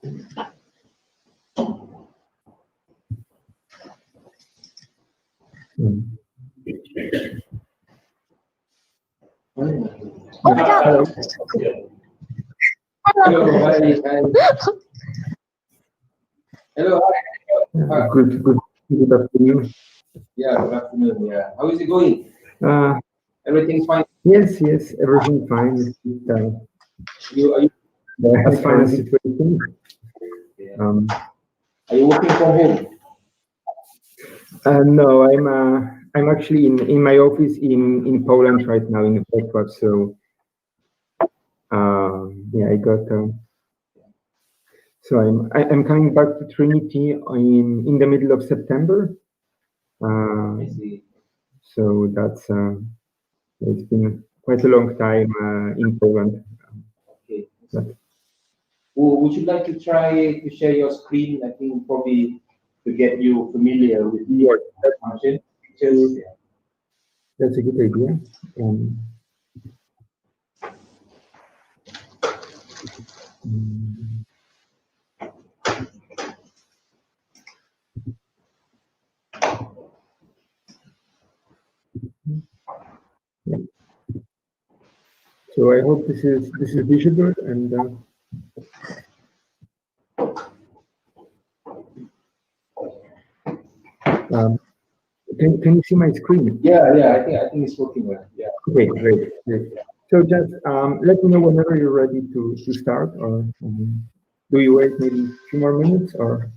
Hello. Hello. Hello. Good afternoon. Yeah, good afternoon. Yeah. How is it going? Everything's fine? Yes, everything fine. As fine as situation. Yeah. Are you working from home? No, I'm actually in my office in Poland right now in Wrocław. So yeah, I got. So I'm coming back to Trinity in the middle of September. I see. So that's it's been quite a long time in Poland. Okay. Would you like to try to share your screen? I think probably to get you familiar with your function. That's a good idea. Yeah. So I hope this is visible and. Can you see my screen? Yeah. I think it's working well. Yeah. Okay, great. So just let me know whenever you're ready to start, or do you wait maybe a few more minutes, or?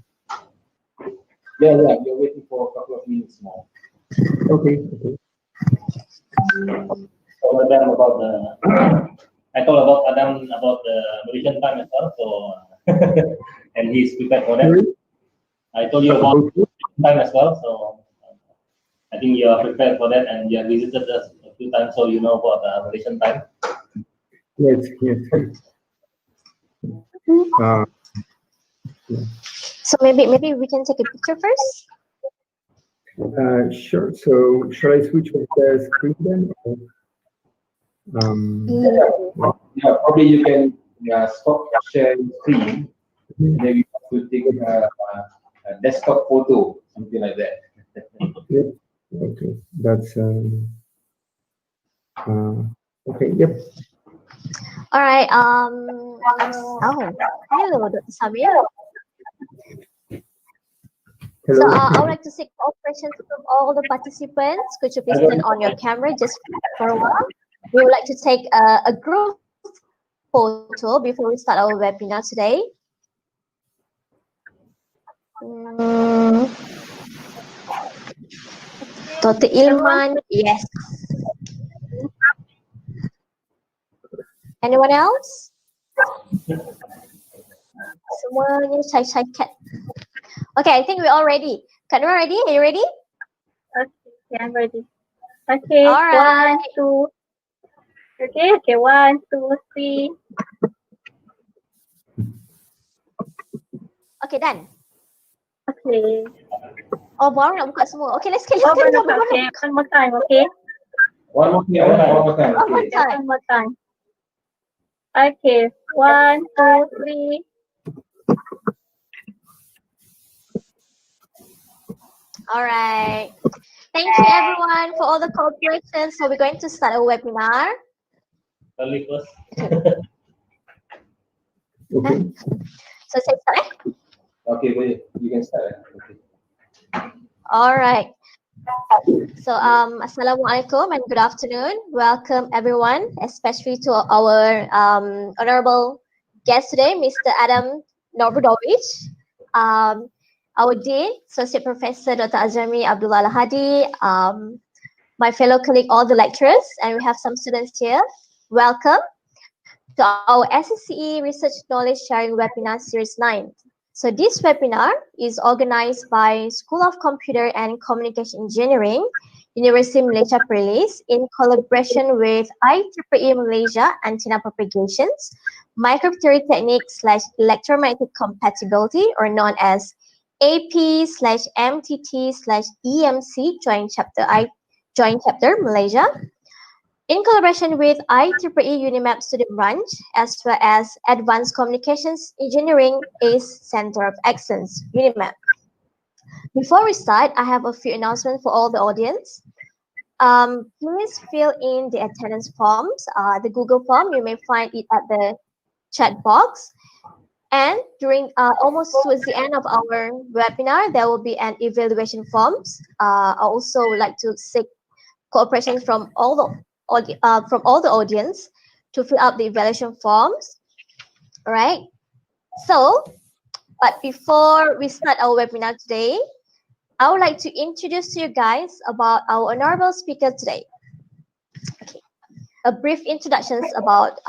Yeah. You're waiting for a couple of minutes more. Okay. So Adam about I told about Adam about the modulation time as well. So and he's prepared for that. Sorry? I told you about time as well. So I think you are prepared for that, and you have visited us a few times, so you know about modulation time. Yes. So maybe we can take a picture first. Sure. So shall I switch off the screen then? Or, yeah, probably you can stop sharing screen. Maybe you could take a desktop photo, something like that. Yep. Okay. That's okay. Yep. All right. Hello, Dr. Samir. Hello. So I would like to seek cooperation from all the participants. Could you please turn on your camera just for a while? We would like to take a group photo before we start our webinar today. Dr. Ilman, yes. Anyone else? Semuanya shy cat. Okay, I think we're all ready. Kanwa, ready? Are you ready? Okay, I'm ready. Okay, all right. 1, 2. Okay, 1, 2, 3. Okay, done. Okay. Oh, baru nak buka semua. Okay, let's go. Okay, one more time, okay? One more time. One more time. Okay, 1, 2, 3. All right. Thank you, everyone, for all the cooperation. So we're going to start a webinar. Early first. Okay. So say start. Okay, wait. You can start. Okay. All right. So Assalamualaikum and good afternoon. Welcome everyone, especially to our honorable guest today, Mr. Adam Narbudowicz, our Dean, Associate Professor Dr. Azami Abdullah Al-Hadi, my fellow colleague, all the lecturers, and we have some students here. Welcome to our Scce Research Knowledge Sharing Webinar Series 9. So this webinar is organized by School of Computer and Communication Engineering, University Malaysia Perlis, in collaboration with IEEE Malaysia Antenna Propagations, Microwave Techniques / Electromagnetic Compatibility, or known as AP/MTT/EMC Joint Chapter Malaysia, in collaboration with IEEE UNIMAP Student Branch, as well as Advanced Communications Engineering ACE Center of Excellence, UNIMAP. Before we start, I have a few announcements for all the audience. Please fill in the attendance forms, the Google form. You may find it at the chat box. And during almost towards the end of our webinar, there will be an evaluation forms. I also would like to seek cooperation from all the audience to fill out the evaluation forms. All right. So, but before we start our webinar today, I would like to introduce to you guys about our honorable speaker today. Okay. A brief introduction about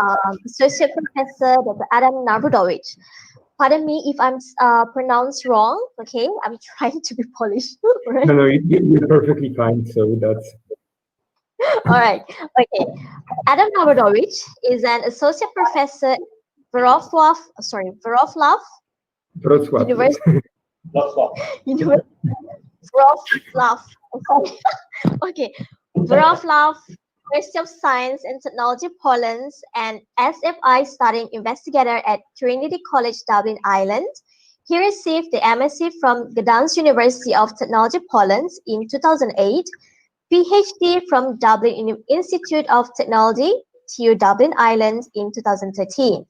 Associate Professor Dr. Adam Narbudowicz. Pardon me if I'm pronounced wrong. Okay, I'm trying to be polished. Right? No, you're perfectly fine. So that's all right. Okay, Adam Narbudowicz is an associate professor at Wrocław University. Wrocław. Okay, Wrocław University of Science and Technology, Poland, and SFI studying investigator at Trinity College, Dublin, Ireland. He received the MSc from Gdańsk University of Technology, Poland in 2008, PhD from Dublin Institute of Technology, TU Dublin, Ireland in 2013.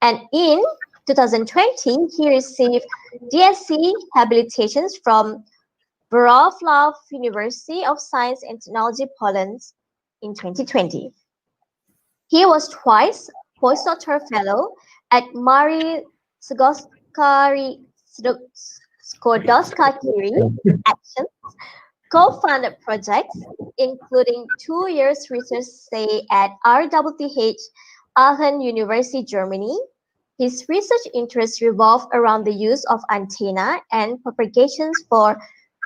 And in 2020, he received DSc habilitations from Wrocław University of Science and Technology, Poland in 2020. He was twice postdoctoral fellow at Marie Skłodowska-Curie Actions, co-funded projects, including 2 years research stay at RWTH Aachen University, Germany. His research interests revolve around the use of antenna and propagations for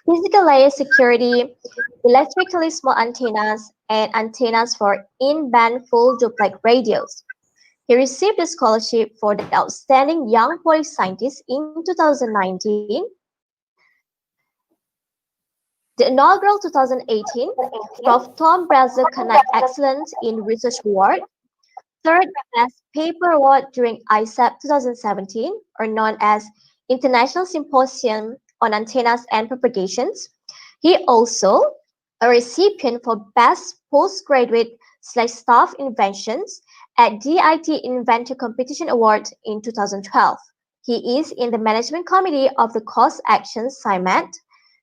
physical layer security, electrically small antennas, and antennas for in-band full duplex radios. He received a scholarship for the Outstanding Young Polish Scientist in 2019. The inaugural 2018 Prof. Tom Brazil Connect Excellence in Research Award, third Best Paper Award during ISAP 2017, or known as International Symposium on Antennas and Propagations. He also a recipient for Best Postgraduate/Staff Inventions at DIT Inventor Competition Award in 2012. He is in the Management Committee of the Course Action SciMat,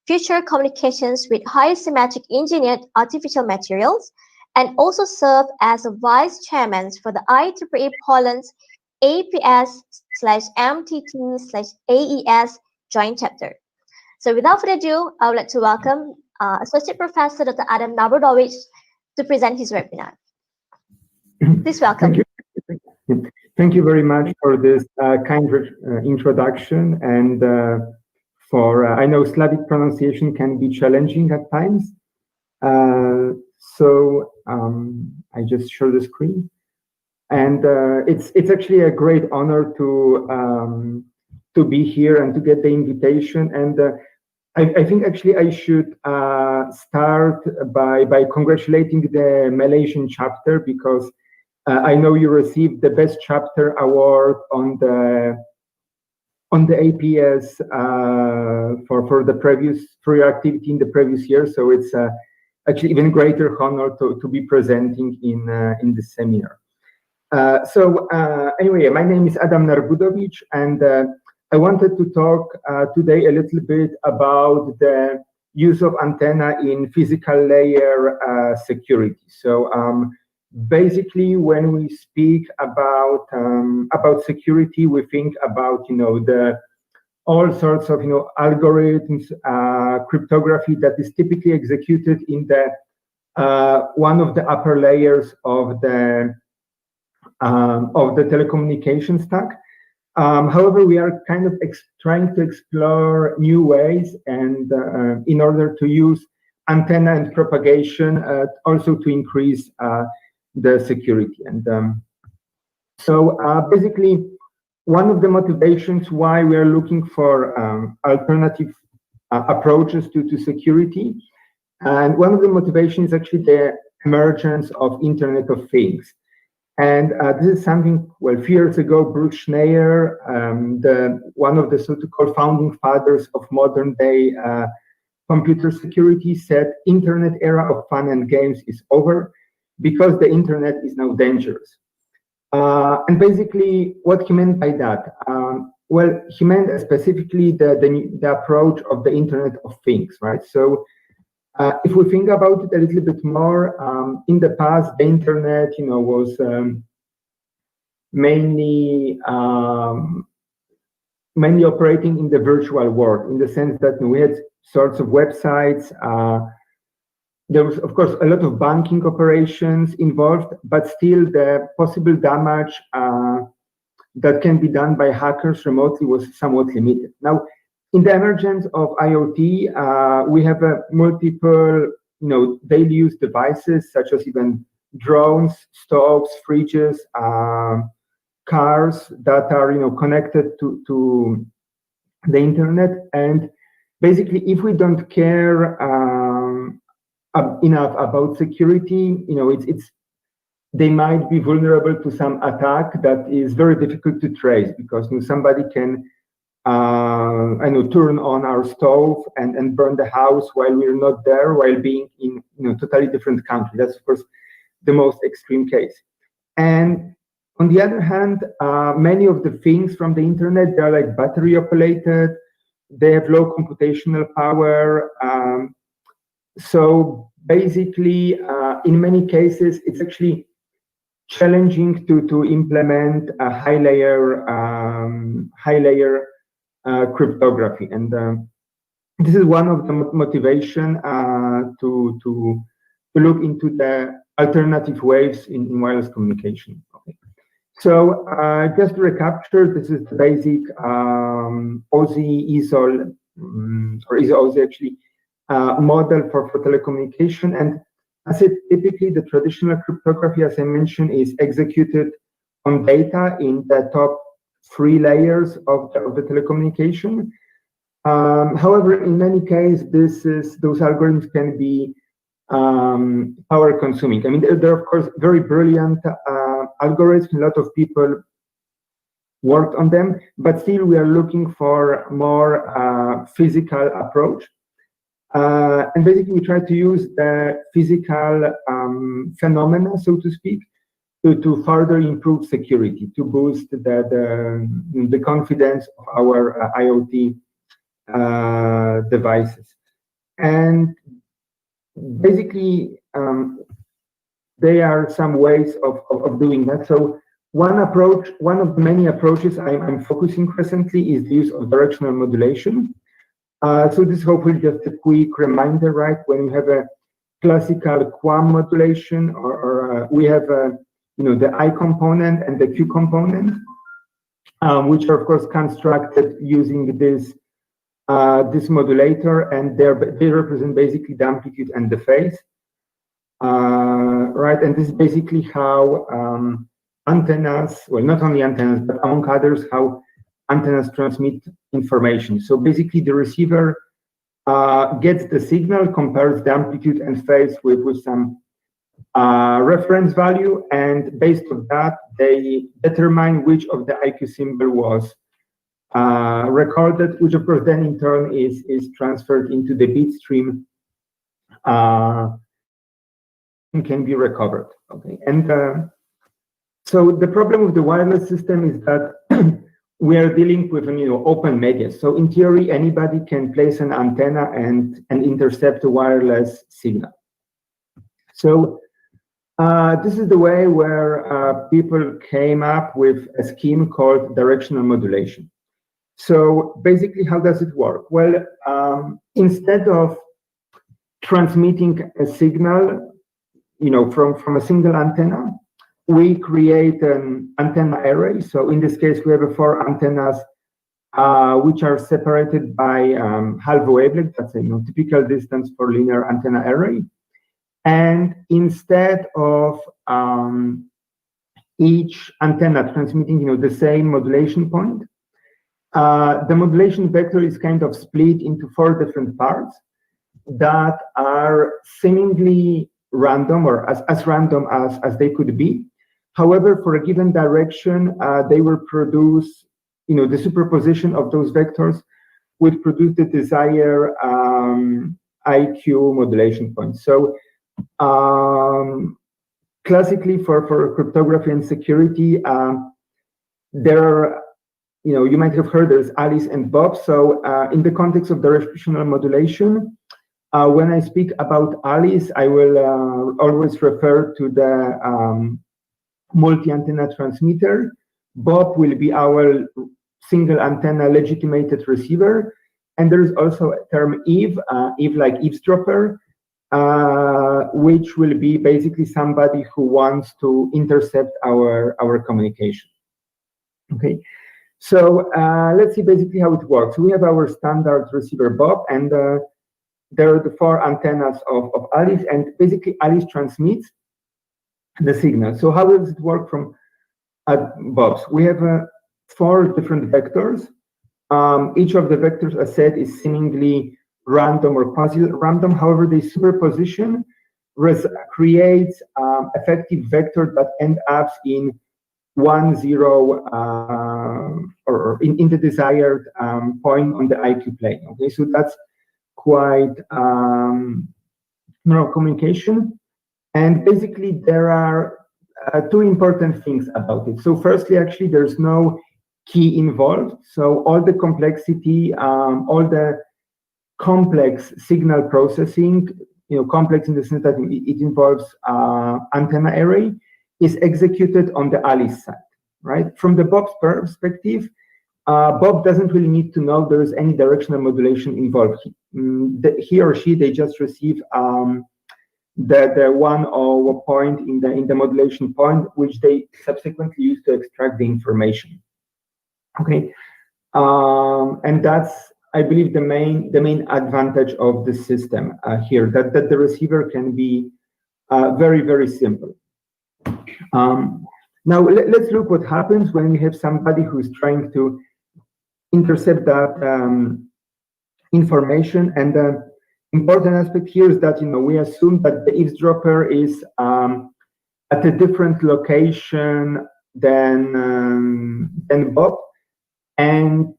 Future Communications with High Symmetric Engineered Artificial Materials, and also served as a Vice Chairman for the IEEE Poland's APS/MTT/AES Joint Chapter. So without further ado, I would like to welcome Associate Professor Dr. Adam Narbudowicz to present his webinar. Please welcome. Thank you very much for this kind introduction, and for I know Slavic pronunciation can be challenging at times. So I just show the screen, and it's actually a great honor to be here and to get the invitation. And I think actually I should start by congratulating the Malaysian chapter, because I know you received the Best Chapter Award on the APS for your activity in the previous year. So it's actually even greater honor to be presenting in this seminar. So anyway, my name is Adam Narbudowicz, and I wanted to talk today a little bit about the use of antenna in physical layer security. So basically, when we speak about security, we think about the all sorts of algorithms, cryptography that is typically executed in the one of the upper layers of the telecommunication stack. However, we are kind of trying to explore new ways, and in order to use antenna and propagation also to increase the security. And so basically, one of the motivations why we are looking for alternative approaches to security, and one of the motivations is actually the emergence of Internet of Things. And this is something, well, a few years ago, Bruce Schneier, one of the so-called founding fathers of modern day computer security, said Internet era of fun and games is over because the Internet is now dangerous. And basically, what he meant by that? Well, he meant specifically the approach of the Internet of Things, right? So if we think about it a little bit more, in the past, the Internet, was mainly operating in the virtual world, in the sense that we had sorts of websites. There was, of course, a lot of banking operations involved, but still the possible damage that can be done by hackers remotely was somewhat limited. Now, in the emergence of IoT, we have multiple, daily use devices, such as even drones, stoves, fridges, cars that are, connected to the internet. And basically, if we don't care enough about security, they might be vulnerable to some attack that is very difficult to trace, because somebody can turn on our stove and burn the house while we're not there, while being in totally different country. That's of course the most extreme case. And on the other hand, many of the things from the internet, they're like battery operated, they have low computational power. So basically, in many cases, it's actually challenging to implement a high layer cryptography, and this is one of the motivation to look into the alternative ways in wireless communication. Okay. So just to recapture, this is the basic OSI or ISO-OSI actually model for telecommunication. And as it typically, the traditional cryptography, as I mentioned, is executed on data in the top 3 layers of the telecommunication. However, in many cases, those algorithms can be power consuming. I mean, they're of course very brilliant algorithms. A lot of people worked on them, but still we are looking for more physical approach. And basically, we try to use the physical phenomena, so to speak, to further improve security, to boost the confidence of our IoT devices. And basically, there are some ways of doing that. So one approach, one of the many approaches I'm focusing presently is the use of directional modulation. So this is hopefully just a quick reminder, right? When you have a classical QAM modulation, or we have the I component and the Q component, which are of course constructed using this modulator, and they represent basically the amplitude and the phase, right? And this is basically how antennas, well, not only antennas, but among others, how antennas transmit information. So basically, the receiver gets the signal, compares the amplitude and phase with some reference value, and based on that, they determine which of the IQ symbol was recorded, which of course then in turn is transferred into the bit stream and can be recovered. Okay, and so the problem with the wireless system is that we are dealing with open media. So in theory, anybody can place an antenna and intercept a wireless signal. So this is the way where people came up with a scheme called directional modulation. So basically, how does it work? Well, instead of transmitting a signal, from a single antenna, we create an antenna array. So in this case, we have 4 antennas which are separated by half wavelength. That's a typical distance for linear antenna array. And instead of each antenna transmitting the same modulation point, the modulation vector is kind of split into 4 different parts that are seemingly random or as random as they could be. However, for a given direction, they will produce, the superposition of those vectors would produce the desired IQ modulation point. So classically for cryptography and security, there are, you might have heard there's Alice and Bob. So in the context of directional modulation, when I speak about Alice, I will always refer to the multi-antenna transmitter. Bob will be our single antenna legitimated receiver. And there's also a term Eve like eavesdropper, which will be basically somebody who wants to intercept our communication. Okay, so let's see basically how it works. We have our standard receiver Bob, and there are the 4 antennas of Alice, and basically Alice transmits the signal. So how does it work from Bob's? We have 4 different vectors. Each of the vectors, as said, is seemingly random or quasi-random. However, the superposition creates effective vector that end up in 1, 0, or in the desired point on the IQ plane. Okay, so that's quite neural communication. And basically, there are 2 important things about it. So firstly, actually, there's no key involved. So all the complexity, all the complex signal processing, complex in the sense that it involves antenna array, is executed on the Alice side, right? From the Bob's perspective, Bob doesn't really need to know there is any directional modulation involved. He or she, they just receive the 1 or point in the modulation point, which they subsequently use to extract the information. Okay, and that's, I believe, the main advantage of the system here, that the receiver can be very, very simple. Now let's look what happens when we have somebody who's trying to intercept that information. And the important aspect here is that we assume that the eavesdropper is at a different location than Bob. And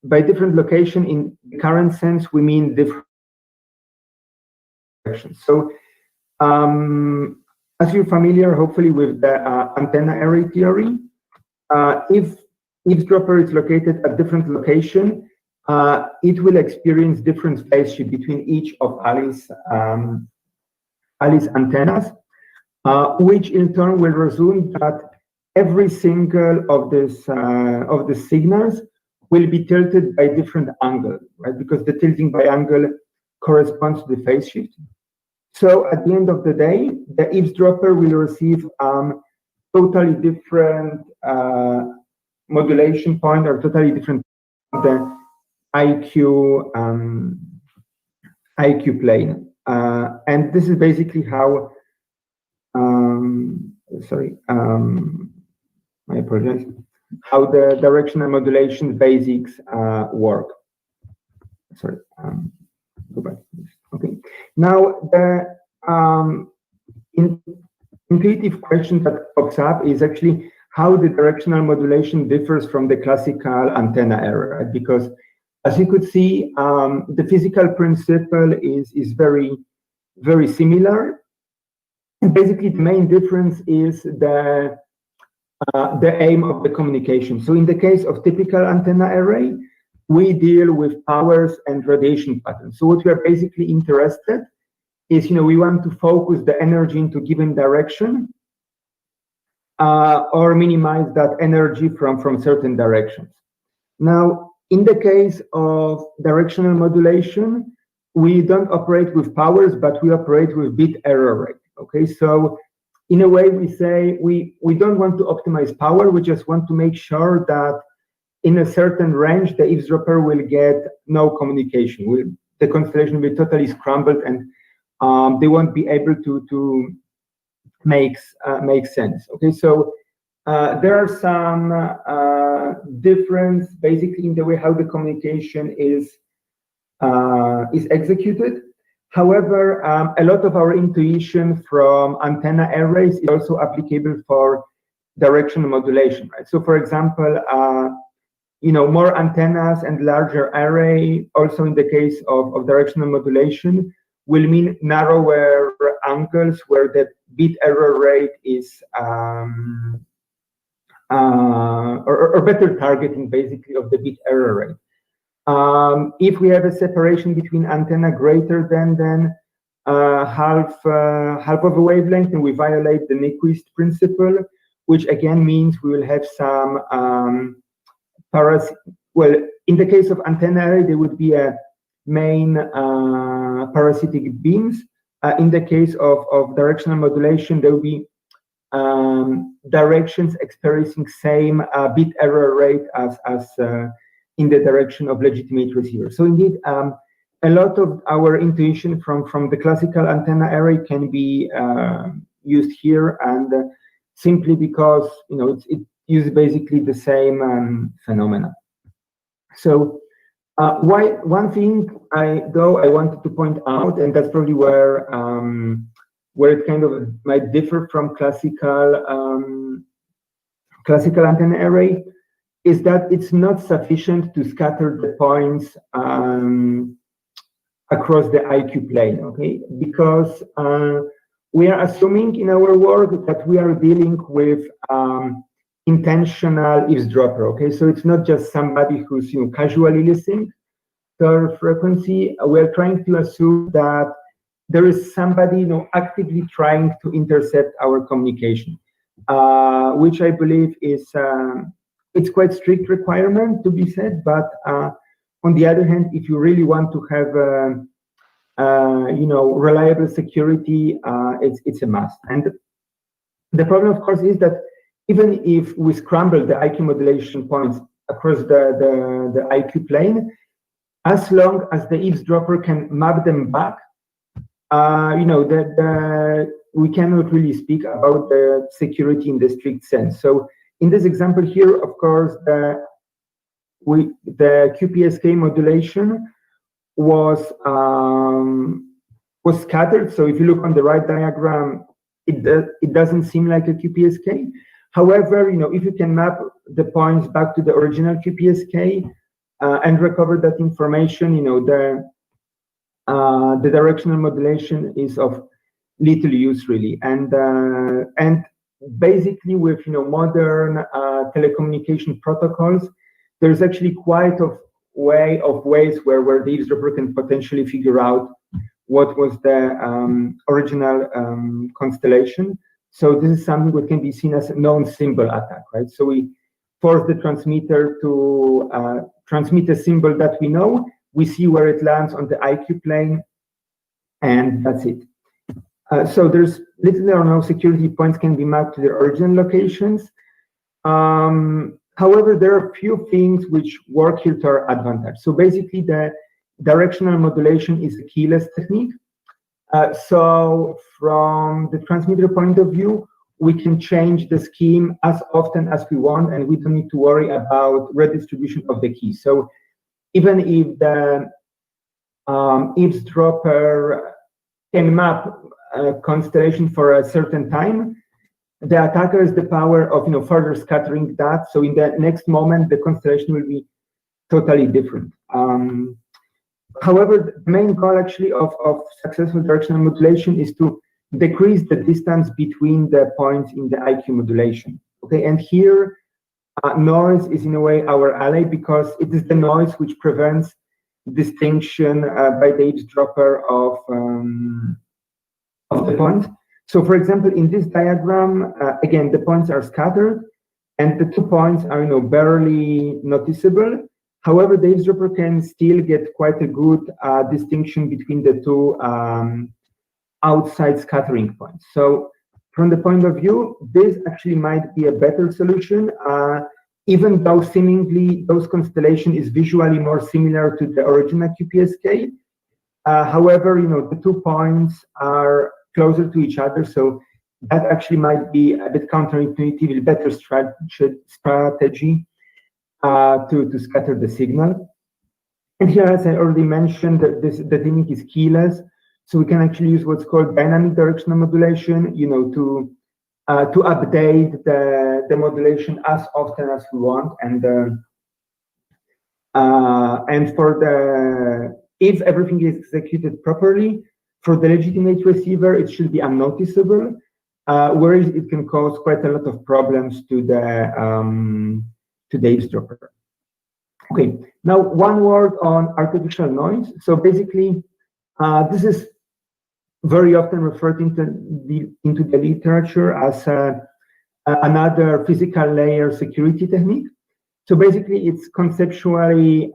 by different location, in the current sense, we mean different directions. So as you're familiar, hopefully, with the antenna array theory, if eavesdropper is located at different location, it will experience different phase shift between each of Alice antennas, which in turn will resume that every single of the signals will be tilted by different angle, right? Because the tilting by angle corresponds to the phase shift. So at the end of the day, the eavesdropper will receive totally different modulation point, or totally different the IQ plane, and this is basically how. I apologize. How the directional modulation basics work. Sorry, go back. Okay. Now the intuitive question that pops up is actually how the directional modulation differs from the classical antenna array, right? Because as you could see, the physical principle is very, very similar. And basically, the main difference is the aim of the communication. So in the case of typical antenna array, we deal with powers and radiation patterns. So what we are basically interested is, we want to focus the energy into given direction, or minimize that energy from certain directions. Now, in the case of directional modulation, we don't operate with powers, but we operate with bit error rate. Okay, so in a way, we say we don't want to optimize power. We just want to make sure that in a certain range, the eavesdropper will get no communication. The constellation will be totally scrambled, and they won't be able to make sense. Okay, so there are some difference basically in the way how the communication is executed. However, a lot of our intuition from antenna arrays is also applicable for directional modulation, right? So for example, more antennas and larger array, also in the case of directional modulation, will mean narrower angles where the bit error rate is, or better targeting basically of the bit error rate. If we have a separation between antenna greater than half of a wavelength, and we violate the Nyquist principle, which again means we will have some well, in the case of antenna array, there would be a main parasitic beams. In the case of directional modulation, there will be directions experiencing same bit error rate as in the direction of legitimate receiver. So indeed, a lot of our intuition from the classical antenna array can be used here, and simply because it uses basically the same phenomena. So one thing I wanted to point out, and that's probably where it kind of might differ from classical antenna array, is that it's not sufficient to scatter the points across the IQ plane, okay? Because we are assuming in our work that we are dealing with intentional eavesdropper, okay? So it's not just somebody who's casually listening to our frequency. We're trying to assume that there is somebody actively trying to intercept our communication, which I believe is it's quite strict requirement to be said, but on the other hand, if you really want to have reliable security, it's a must. And the problem, of course, is that even if we scramble the IQ modulation points across the IQ plane, as long as the eavesdropper can map them back, we cannot really speak about the security in the strict sense. So in this example here, of course, the QPSK modulation was scattered. So if you look on the right diagram, it doesn't seem like a QPSK. However, if you can map the points back to the original QPSK and recover that information, the directional modulation is of little use really. And basically with modern telecommunication protocols, there's actually quite a ways where the eavesdropper can potentially figure out what was the original constellation. So this is something that can be seen as a non-symbol attack, right? So we force the transmitter to transmit a symbol that we know. We see where it lands on the IQ plane, and that's it. So there's little or no security points can be mapped to their original locations. However, there are a few things which work here to our advantage. So basically, the directional modulation is a keyless technique. So from the transmitter point of view, we can change the scheme as often as we want, and we don't need to worry about redistribution of the keys. So even if the eavesdropper can map a constellation for a certain time, the attacker has the power of further scattering that. So in the next moment, the constellation will be totally different. However, the main goal actually of successful directional modulation is to decrease the distance between the points in the IQ modulation. Okay, and here noise is in a way our ally, because it is the noise which prevents distinction by the eavesdropper of the points. So for example, in this diagram, again, the points are scattered and the 2 points are barely noticeable. However, the eavesdropper can still get quite a good distinction between the 2 outside scattering points. So from the point of view, this actually might be a better solution, even though seemingly those constellation is visually more similar to the original QPSK. However, the 2 points are closer to each other, so that actually might be a bit counterintuitive, a better strategy to scatter the signal. And here, as I already mentioned, the technique is keyless. So we can actually use what's called dynamic directional modulation, you know, to update the modulation as often as we want, and for the, if everything is executed properly, for the legitimate receiver, it should be unnoticeable, whereas it can cause quite a lot of problems to the eavesdropper. Okay, now one word on artificial noise. So basically, this is very often referred into the literature as another physical layer security technique. So basically, it's conceptually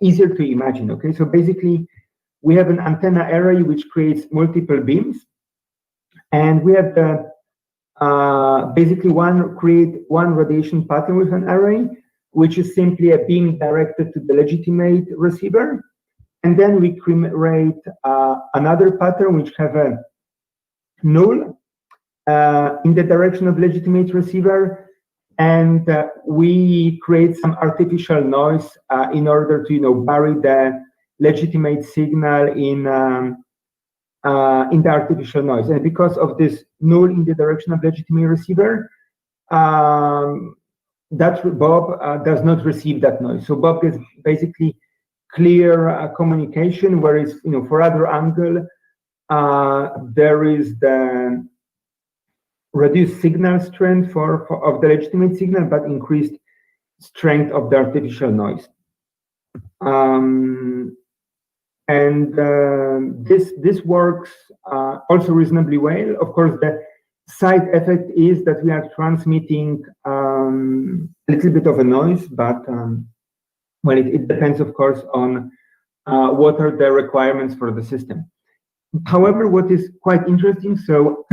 easier to imagine. Okay, so basically, we have an antenna array which creates multiple beams, and we have the basically create one radiation pattern with an array, which is simply a beam directed to the legitimate receiver, and then we create another pattern which have a null in the direction of legitimate receiver, and we create some artificial noise in order to, you know, bury the legitimate signal in the artificial noise. And because of this null in the direction of legitimate receiver, that Bob does not receive that noise. So Bob gets basically clear communication, whereas, you know, for other angle, there is the reduced signal strength of the legitimate signal, but increased strength of the artificial noise. This works also reasonably well. Of course, the side effect is that we are transmitting a little bit of a noise, but well, it depends, of course, on what are the requirements for the system. However, what is quite interesting, so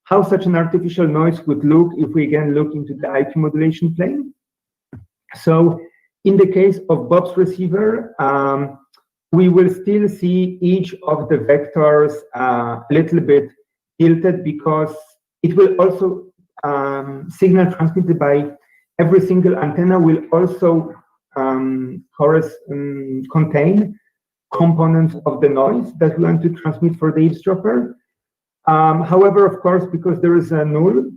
how such an artificial noise would look if we again look into the IQ modulation plane. So in the case of Bob's receiver, we will still see each of the vectors a little bit tilted, because it will also signal transmitted by every single antenna will also contain components of the noise that we want to transmit for the eavesdropper. However, of course, because there is a null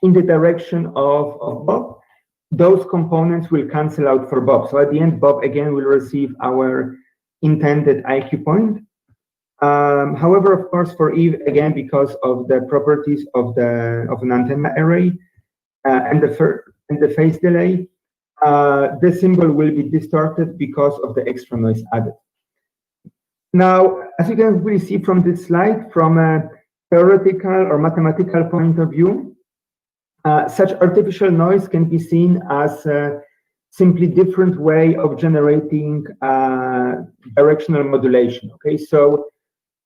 in the direction of Bob, those components will cancel out for Bob. So at the end, Bob again will receive our intended IQ point. However, of course, for Eve, again, because of the properties of an antenna array and the phase delay, the symbol will be distorted because of the extra noise added. Now, as you can really see from this slide, from a theoretical or mathematical point of view, such artificial noise can be seen as a simply different way of generating directional modulation. Okay, so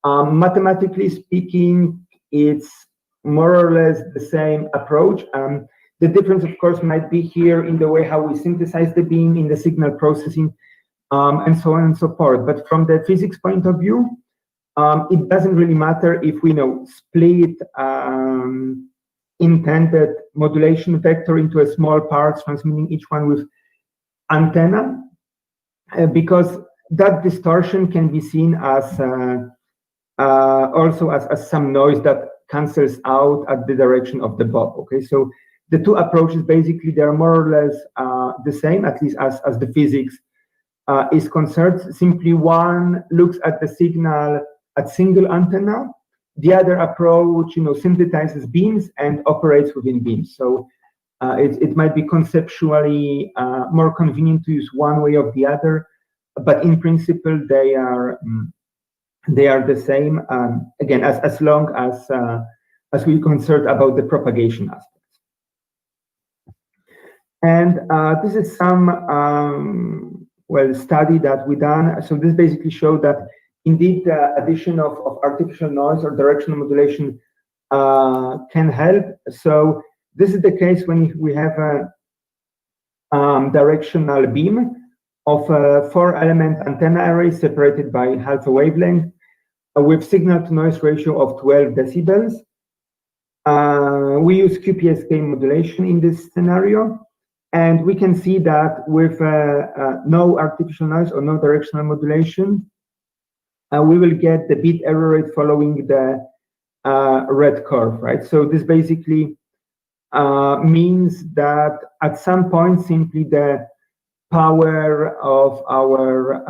mathematically speaking, it's more or less the same approach. The difference, of course, might be here in the way how we synthesize the beam, in the signal processing, and so on and so forth. But from the physics point of view, it doesn't really matter if we split intended modulation vector into a small parts, transmitting each one with antenna, because that distortion can be seen as also as some noise that cancels out at the direction of the Bob. Okay, so the two approaches basically, they're more or less the same, at least as the physics is concerned. Simply one looks at the signal at single antenna, the other approach synthesizes beams and operates within beams. So it might be conceptually more convenient to use one way or the other, but in principle they are the same, again, as long as we concerned about the propagation aspects. And this is some study that we done. So this basically showed that indeed the addition of artificial noise or directional modulation can help. So this is the case when we have a directional beam of a 4-element antenna array separated by half a wavelength with signal-to-noise ratio of 12 decibels. We use QPSK modulation in this scenario, and we can see that with no artificial noise or no directional modulation, we will get the bit error rate following the red curve, right? So this basically means that at some point, simply the power of our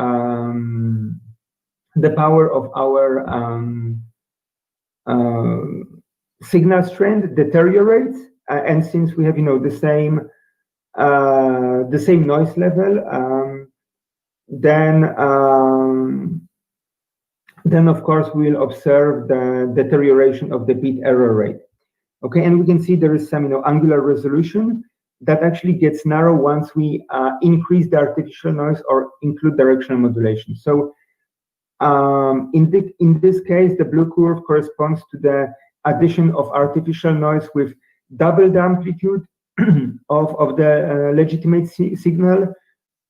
signal strength deteriorates, and since we have the same noise level, then of course we'll observe the deterioration of the bit error rate. Okay, and we can see there is some angular resolution that actually gets narrow once we increase the artificial noise or include directional modulation. So in this case, the blue curve corresponds to the addition of artificial noise with double the amplitude of the legitimate signal.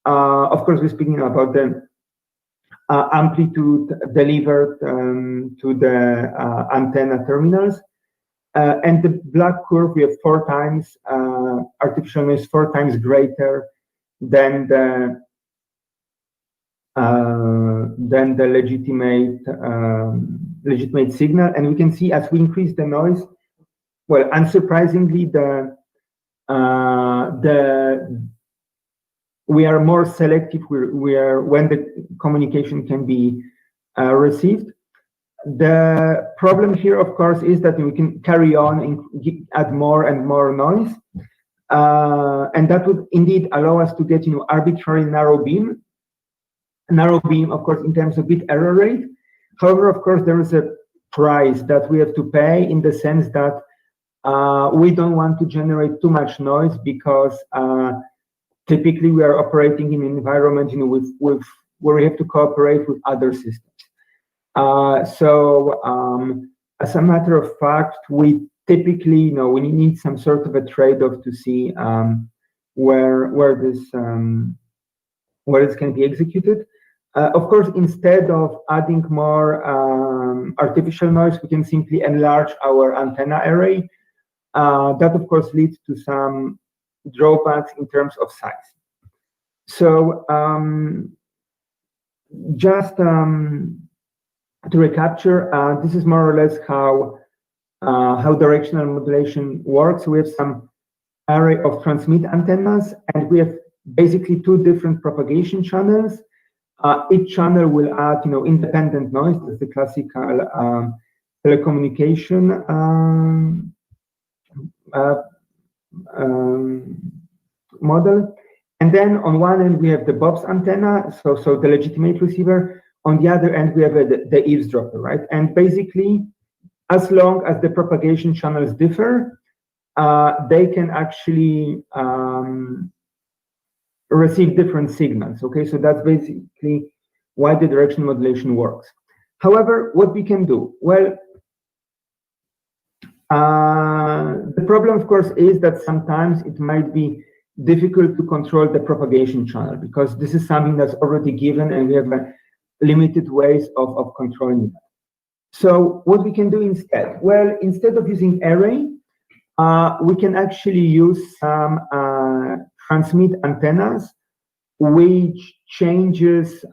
Of course, we're speaking about the amplitude delivered to the antenna terminals. And the black curve, we have 4 times artificial noise, 4 times greater than the legitimate signal. And we can see as we increase the noise, well, unsurprisingly, we are more selective. We are when the communication can be received. The problem here, of course, is that we can carry on and add more and more noise, and that would indeed allow us to get arbitrary narrow beam, of course, in terms of bit error rate. However, of course, there is a price that we have to pay in the sense that we don't want to generate too much noise, because typically we are operating in an environment where we have to cooperate with other systems. So as a matter of fact, we typically we need some sort of a trade-off to see where this can be executed. Of course, instead of adding more artificial noise, we can simply enlarge our antenna array. That of course leads to some drawbacks in terms of size. So just to recapture, this is more or less how directional modulation works. We have some array of transmit antennas, and we have basically 2 different propagation channels. Each channel will add, independent noise. That's the classical telecommunication model. And then on one end we have the BOPS antenna, so the legitimate receiver. On the other end, we have the eavesdropper, right? And basically, as long as the propagation channels differ, they can actually receive different signals, okay? So that's basically why the directional modulation works. However, what we can do? Well, the problem, of course, is that sometimes it might be difficult to control the propagation channel, because this is something that's already given, and we have limited ways of controlling that. So what we can do instead? Well, instead of using array, we can actually use some transmit antennas, which changes,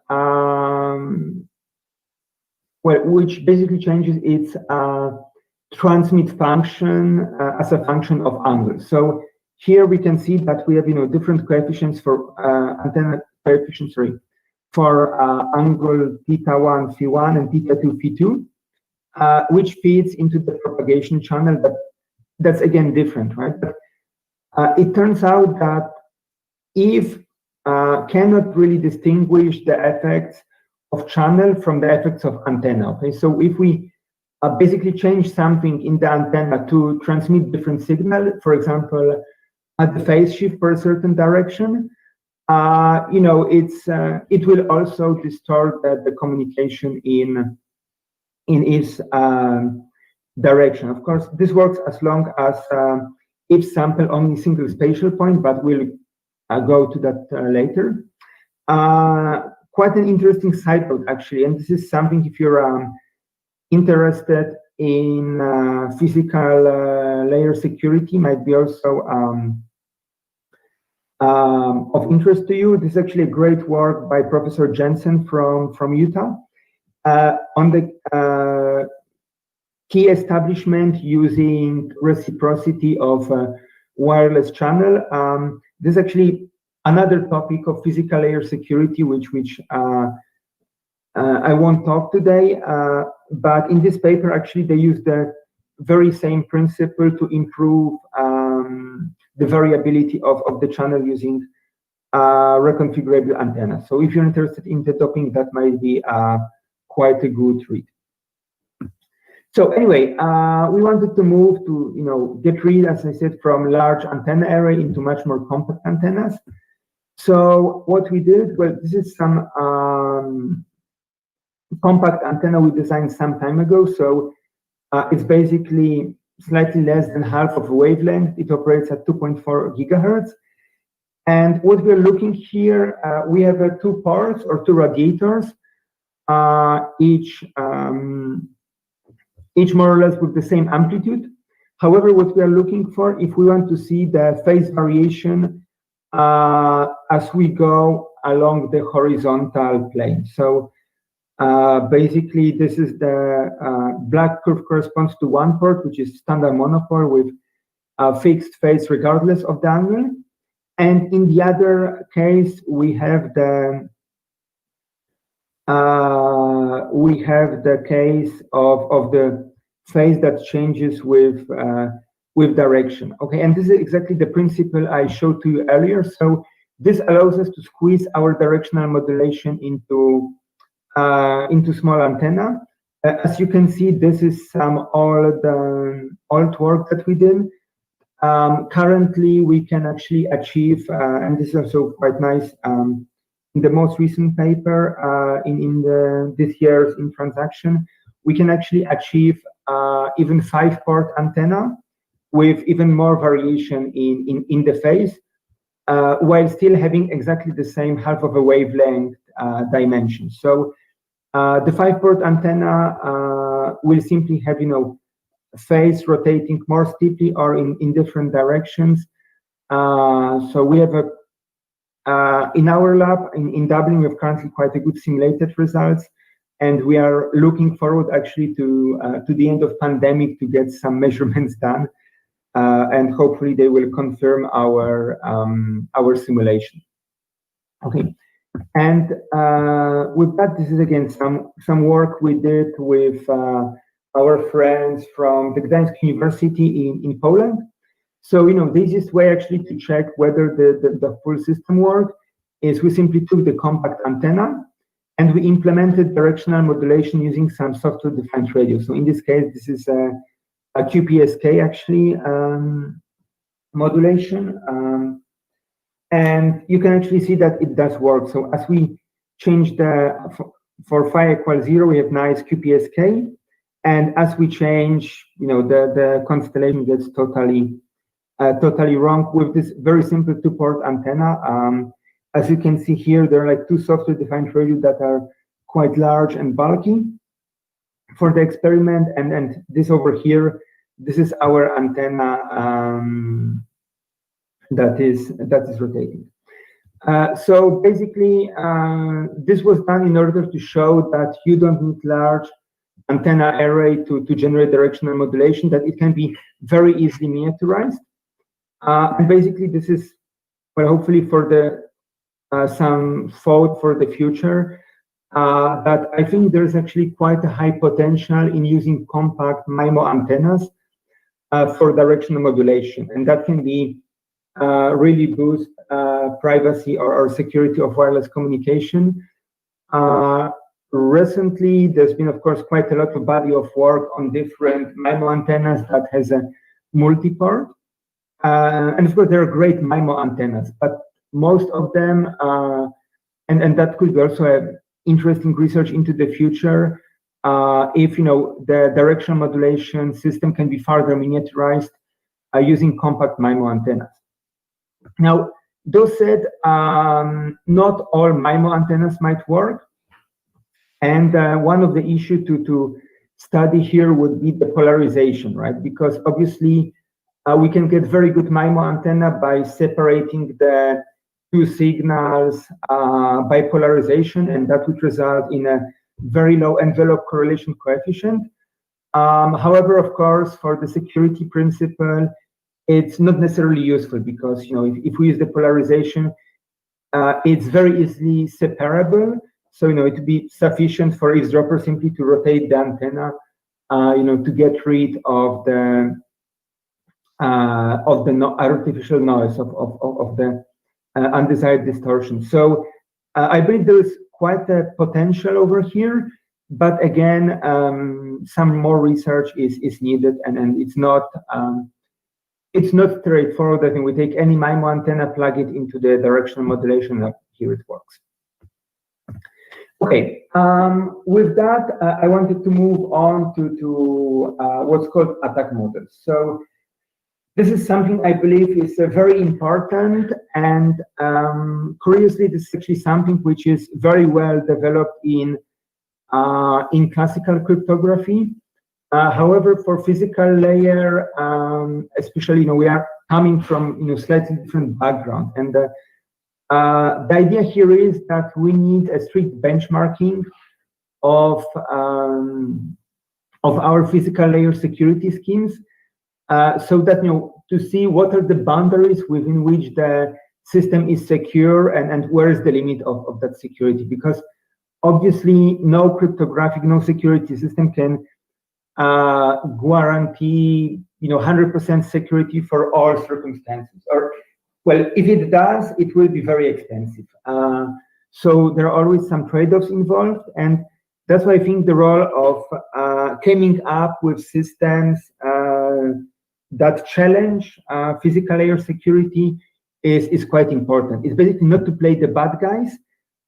which basically changes its transmit function as a function of angle. So here we can see that we have different coefficients for antenna coefficients, for angle θ1 Φ1 and θ2 Φ2, which feeds into the propagation channel. But that's again different, right? But it turns out that if cannot really distinguish the effects of channel from the effects of antenna. Okay, so if we basically change something in the antenna to transmit different signal, for example, at the phase shift for a certain direction, it will also distort the communication in its direction. Of course, this works as long as if sample only single spatial point, but we'll go to that later. Quite an interesting side note, actually, and this is something if you're interested in physical layer security, might be also of interest to you. This is actually a great work by Professor Jensen from Utah. on the key establishment using reciprocity of wireless channel. This is actually another topic of physical layer security, which I won't talk today, but in this paper, actually, they use the very same principle to improve the variability of the channel using reconfigurable antennas. So if you're interested in the topic, that might be quite a good read. So anyway, we wanted to move to, get rid, as I said, from large antenna array into much more compact antennas. So what we did, well, this is some compact antenna we designed some time ago. So it's basically slightly less than half of a wavelength. It operates at 2.4 gigahertz. And what we're looking here, we have two parts or two radiators, each more or less with the same amplitude. However, what we are looking for, if we want to see the phase variation as we go along the horizontal plane. So basically, this is the black curve corresponds to one port, which is standard monopole with a fixed phase regardless of the angle. And in the other case, we have the case of the phase that changes with direction. Okay, and this is exactly the principle I showed to you earlier. So this allows us to squeeze our directional modulation into small antenna. As you can see, this is some old work that we did. Currently, we can actually achieve, and this is also quite nice, in the most recent paper in this year's in transaction, we can actually achieve even 5-port antenna with even more variation in the phase, while still having exactly the same half of a wavelength dimension. So the 5-port antenna will simply have, phase rotating more steeply or in different directions. So we have in our lab in Dublin, we have currently quite a good simulated results, and we are looking forward actually to the end of pandemic to get some measurements done, and hopefully they will confirm our simulation. Okay, and with that, this is again some work we did with our friends from the Gdańsk University in Poland. So, the easiest way actually to check whether the full system worked is we simply took the compact antenna and we implemented directional modulation using some software-defined radio. So in this case, this is a QPSK actually modulation. And you can actually see that it does work. So as we change for phi equals 0, we have nice QPSK. And as we change, the constellation gets totally wrong with this very simple 2-port antenna. As you can see here, there are like 2 software-defined radios that are quite large and bulky for the experiment. And this over here, this is our antenna that is rotating. So basically, this was done in order to show that you don't need large antenna array to generate directional modulation, that it can be very easily miniaturized. And basically, this is, well, hopefully for the some thought for the future, that I think there's actually quite a high potential in using compact MIMO antennas for directional modulation, and that can be really boost privacy or security of wireless communication. Recently, there's been, of course, quite a lot of body of work on different MIMO antennas that has a multi-port. And of course, there are great MIMO antennas, but most of them, and that could also have interesting research into the future, if the directional modulation system can be further miniaturized using compact MIMO antennas. Now, those said, not all MIMO antennas might work. And one of the issues to study here would be the polarization, right? Because obviously we can get very good MIMO antenna by separating the 2 signals by polarization, and that would result in a very low envelope correlation coefficient. However, of course, for the security principle, it's not necessarily useful because, you know, if we use the polarization, it's very easily separable. So, you know, it would be sufficient for eavesdropper simply to rotate the antenna, you know, to get rid of the artificial noise of the undesired distortion. So, I believe there is quite a potential over here, but again, some more research is needed, and it's not straightforward. I think we take any MIMO antenna, plug it into the directional modulation, and here it works. Okay, with that, I wanted to move on to what's called attack models. So this is something I believe is very important, and curiously, this is actually something which is very well developed in classical cryptography. However, for physical layer, especially, you know, we are coming from, you know, slightly different background, and the idea here is that we need a strict benchmarking of our physical layer security schemes, so that, you know, to see what are the boundaries within which the system is secure, and where is the limit of that security, because obviously no cryptographic, no security system can guarantee, you know, 100% security for all circumstances, or, well, if it does, it will be very expensive. So there are always some trade-offs involved, and that's why I think the role of coming up with systems that challenge physical layer security is quite important. It's basically not to play the bad guys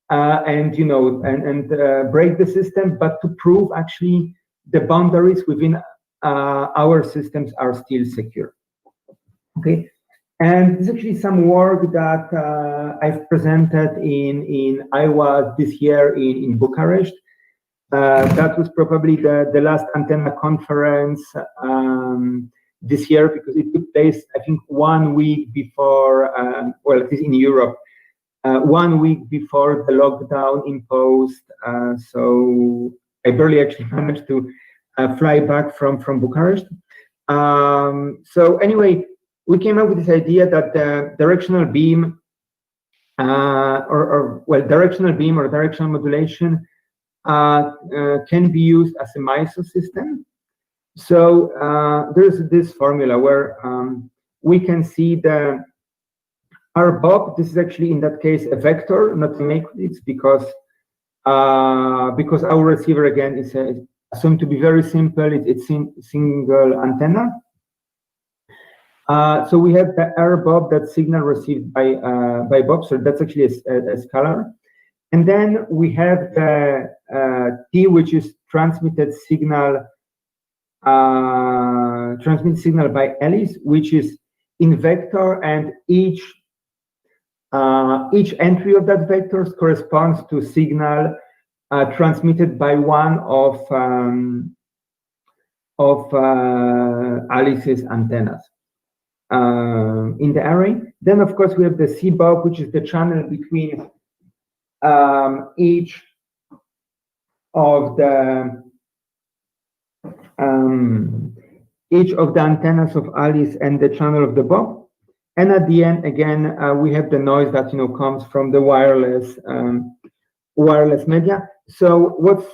and, you know, and break the system, but to prove actually the boundaries within our systems are still secure. Okay, and this is actually some work that I've presented in Iowa this year in Bucharest. That was probably the last antenna conference this year, because it took place, I think, 1 week before, well, it is in Europe, 1 week before the lockdown imposed. So I barely actually managed to fly back from Bucharest. So anyway, we came up with this idea that the directional beam, directional beam or directional modulation can be used as a MISO system. So there's this formula where we can see our Bob. This is actually, in that case, a vector, not a matrix, because our receiver, again, is assumed to be very simple. It's single antenna. So we have the R Bob, that signal received by Bob. So that's actually a scalar. And then we have the T, which is transmitted signal by Alice, which is in vector, and each entry of that vector corresponds to signal transmitted by one of Alice's antennas in the array. Then, of course, we have the C Bob, which is the channel between each of the antennas of Alice and the channel of the Bob. And at the end, again, we have the noise that, you know, comes from the wireless media. So what's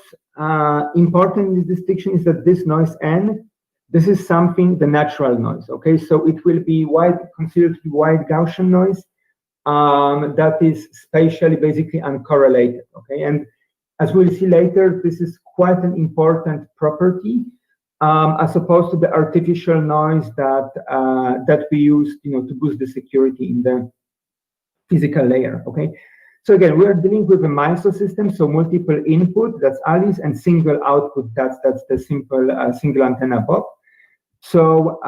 important in this distinction is that this noise N, this is something, the natural noise. Okay, so it will be considered to be wide Gaussian noise that is spatially basically uncorrelated. Okay, and as we'll see later, this is quite an important property, as opposed to the artificial noise that we use, you know, to boost the security in the physical layer. Okay, so again, we are dealing with a MISO system, so multiple input, that's Alice, and single output, that's the simple single antenna Bob. So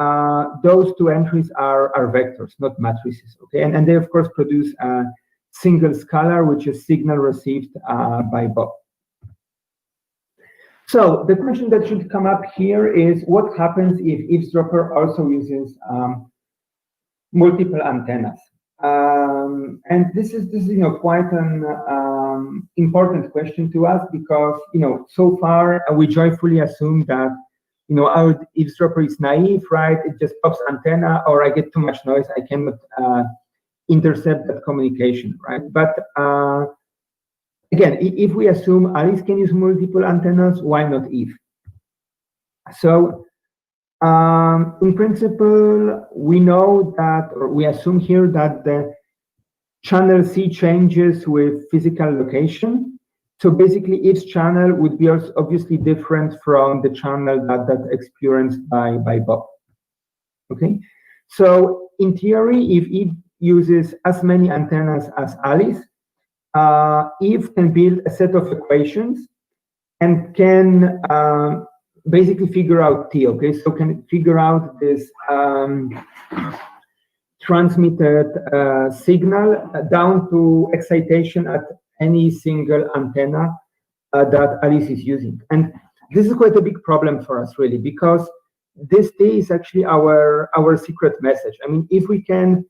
those two entries are vectors, not matrices. Okay, and they of course produce a single scalar, which is signal received by Bob. So the question that should come up here is, what happens if eavesdropper also uses multiple antennas? And this is, you know, quite an important question to us because, so far we joyfully assume that, our eavesdropper is naive, right? It just pops antenna, or I get too much noise, I cannot intercept that communication, right? But again, if we assume Alice can use multiple antennas, why not Eve? So in principle, we know that, or we assume here that the channel C changes with physical location. So basically, each channel would be obviously different from the channel that's experienced by Bob. Okay, so in theory, if Eve uses as many antennas as Alice, Eve can build a set of equations and can basically figure out T. Okay, so can figure out this transmitted signal down to excitation at any single antenna that Alice is using. And this is quite a big problem for us, really, because this T is actually our secret message. I mean, if we can,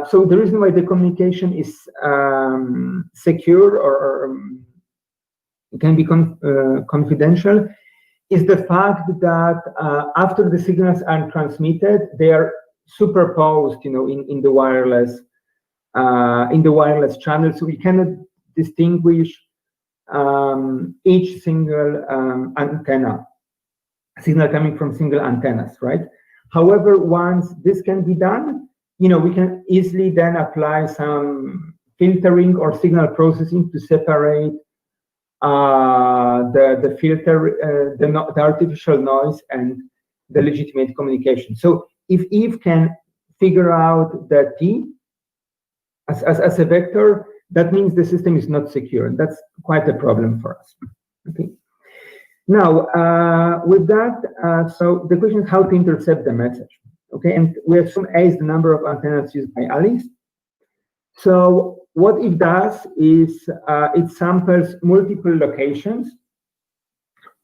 so the reason why the communication is secure or can be confidential is the fact that after the signals are transmitted, they are superposed, in the wireless channel, so we cannot distinguish each single antenna, signal coming from single antennas, right? However, once this can be done, we can easily then apply some filtering or signal processing to separate the filter, the artificial noise and the legitimate communication. So if Eve can figure out the T as a vector, that means the system is not secure. That's quite a problem for us. Okay. Now, with that, so the question is how to intercept the message. Okay, and we assume A is the number of antennas used by Alice. So what it does is it samples multiple locations.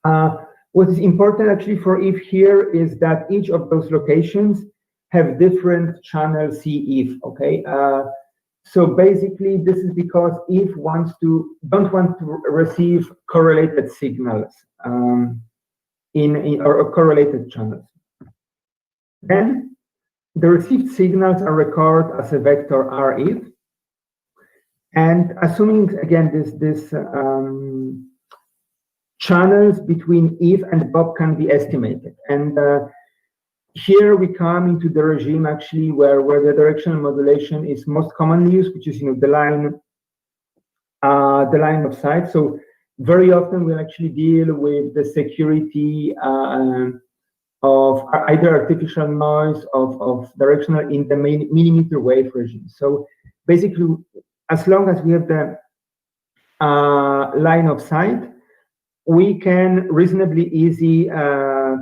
What is important actually for Eve here is that each of those locations have different channel C Eve. Okay, so basically this is because Eve don't want to receive correlated signals or correlated channels. Then the received signals are recorded as a vector R Eve, and assuming again this channels between Eve and Bob can be estimated. And here we come into the regime actually where the directional modulation is most commonly used, which is the line of sight. So very often we'll actually deal with the security of either artificial noise of directional in the millimeter wave regime. So basically, as long as we have the line of sight, we can reasonably easy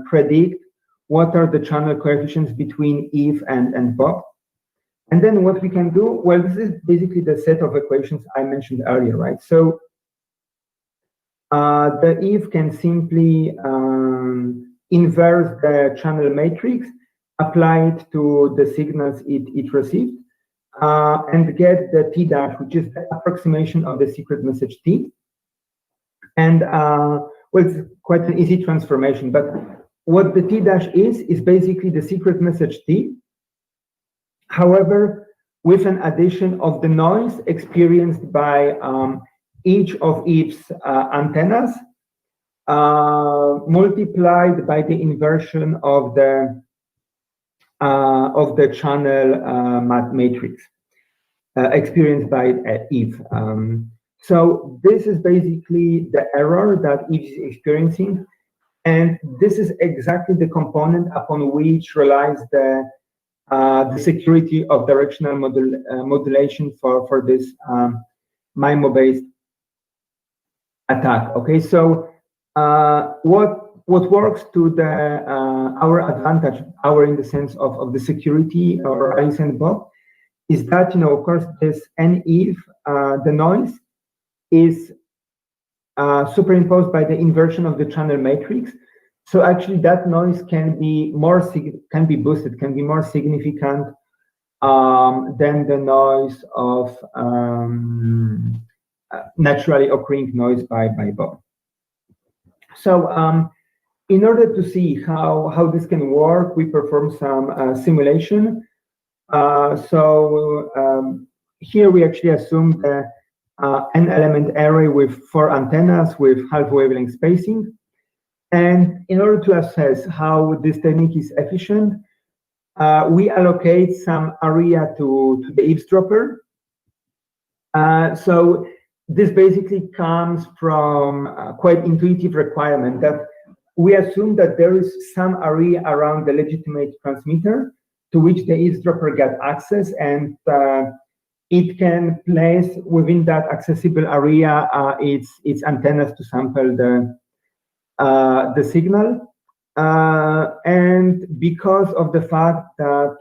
predict what are the channel coefficients between Eve and Bob. And then what we can do, well, this is basically the set of equations I mentioned earlier, right? So the Eve can simply inverse the channel matrix, apply it to the signals it received, and get the T dash, which is the approximation of the secret message T. And well, it's quite an easy transformation, but what the T dash is basically the secret message T. However, with an addition of the noise experienced by each of Eve's antennas, multiplied by the inversion of the channel matrix experienced by Eve. So this is basically the error that Eve is experiencing, and this is exactly the component upon which relies the security of directional modulation for this Mimo-based attack. Okay, so what works to our advantage, in the sense of the security or Alice and Bob, is that of course this N-Eve, the noise, is superimposed by the inversion of the channel matrix. So actually, that noise can be boosted, can be more significant than the noise of naturally occurring noise by Bob. So in order to see how this can work, we perform some simulation. Here we actually assume an element array with 4 antennas with half wavelength spacing. And in order to assess how this technique is efficient, we allocate some area to the eavesdropper. So this basically comes from quite intuitive requirement that we assume that there is some area around the legitimate transmitter to which the eavesdropper gets access, and it can place within that accessible area its antennas to sample the signal. And because of the fact that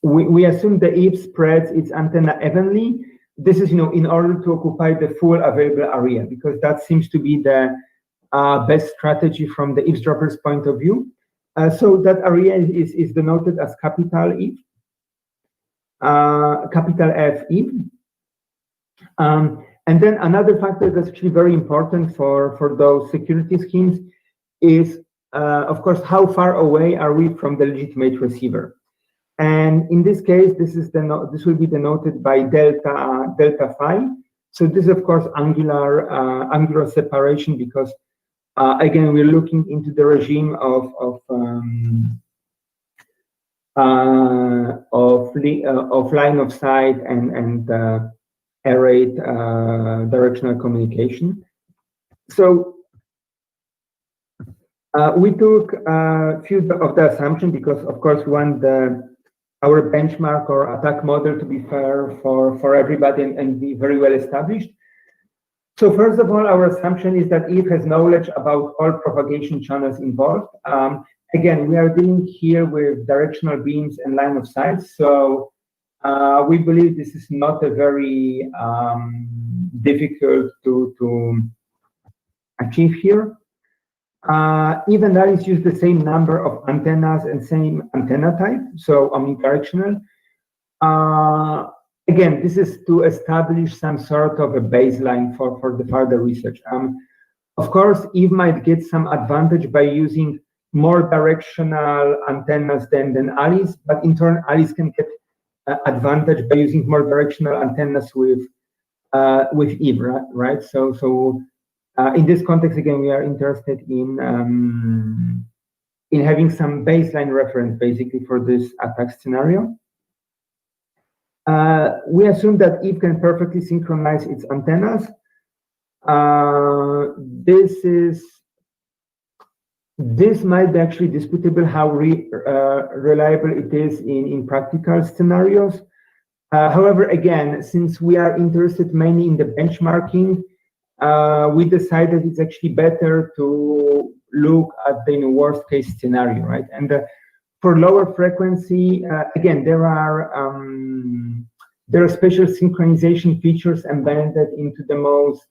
we assume the eave spreads its antenna evenly, this is, in order to occupy the full available area, because that seems to be the best strategy from the eavesdropper's point of view. So that area is denoted as capital Eve, capital F Eve. And then another factor that's actually very important for those security schemes is, of course, how far away are we from the legitimate receiver? And in this case, this will be denoted by delta phi. So this is, of course, angular separation, because again, we're looking into the regime of line of sight and arrayed directional communication. So we took a few of the assumptions because, of course, we want our benchmark or attack model to be fair for everybody and be very well established. So first of all, our assumption is that Eve has knowledge about all propagation channels involved. Again, we are dealing here with directional beams and line of sight. So we believe this is not a very difficult to achieve here. Even that is use the same number of antennas and same antenna type, so omnidirectional. Again, this is to establish some sort of a baseline for the further research. Of course, Eve might get some advantage by using more directional antennas than Alice, but in turn, Alice can get advantage by using more directional antennas with Eve, right? So in this context, again, we are interested in having some baseline reference, basically, for this attack scenario. We assume that Eve can perfectly synchronize its antennas. This might be actually disputable how reliable it is in practical scenarios. However, again, since we are interested mainly in the benchmarking, we decided it's actually better to look at the worst case scenario, right? And for lower frequency, again, there are special synchronization features embedded into the most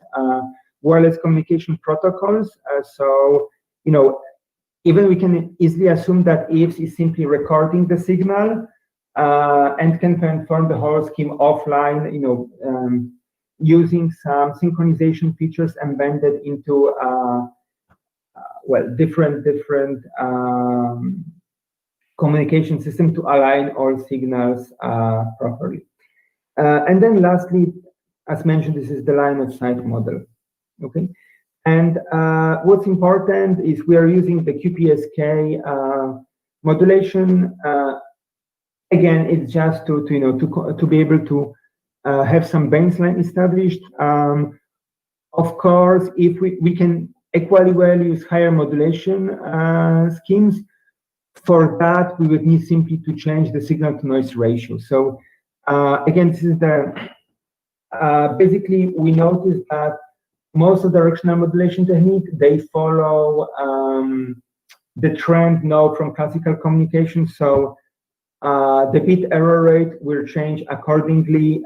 wireless communication protocols. So, even we can easily assume that Eve is simply recording the signal and can confirm the whole scheme offline, using some synchronization features embedded into different communication system to align all signals properly. And then lastly, as mentioned, this is the line of sight model. Okay, and what's important is we are using the QPSK modulation. Again, it's just to be able to have some baseline established. Of course, if we can equally well use higher modulation schemes, for that we would need simply to change the signal to noise ratio. So again, this is basically we noticed that most of the directional modulation technique, they follow the trend now from classical communication. So the bit error rate will change accordingly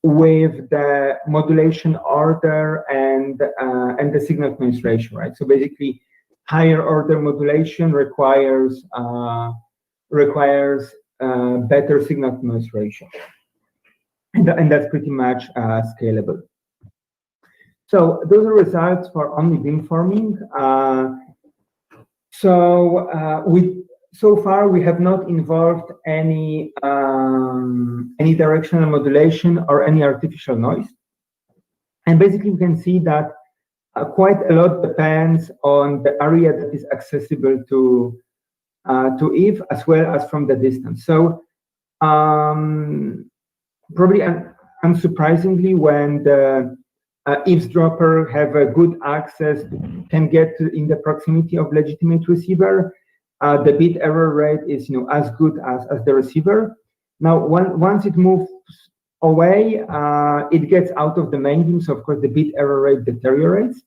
with the modulation order and the signal to noise ratio, right? So basically, higher order modulation requires better signal-to-noise ratio. And that's pretty much scalable. So those are results for only beamforming. So far we have not involved any directional modulation or any artificial noise. And basically, you can see that quite a lot depends on the area that is accessible to Eve, as well as from the distance. So probably unsurprisingly, when the eavesdropper have a good access, can get in the proximity of legitimate receiver, the bit error rate is as good as the receiver. Now, once it moves away, it gets out of the main beam, so of course the bit error rate deteriorates.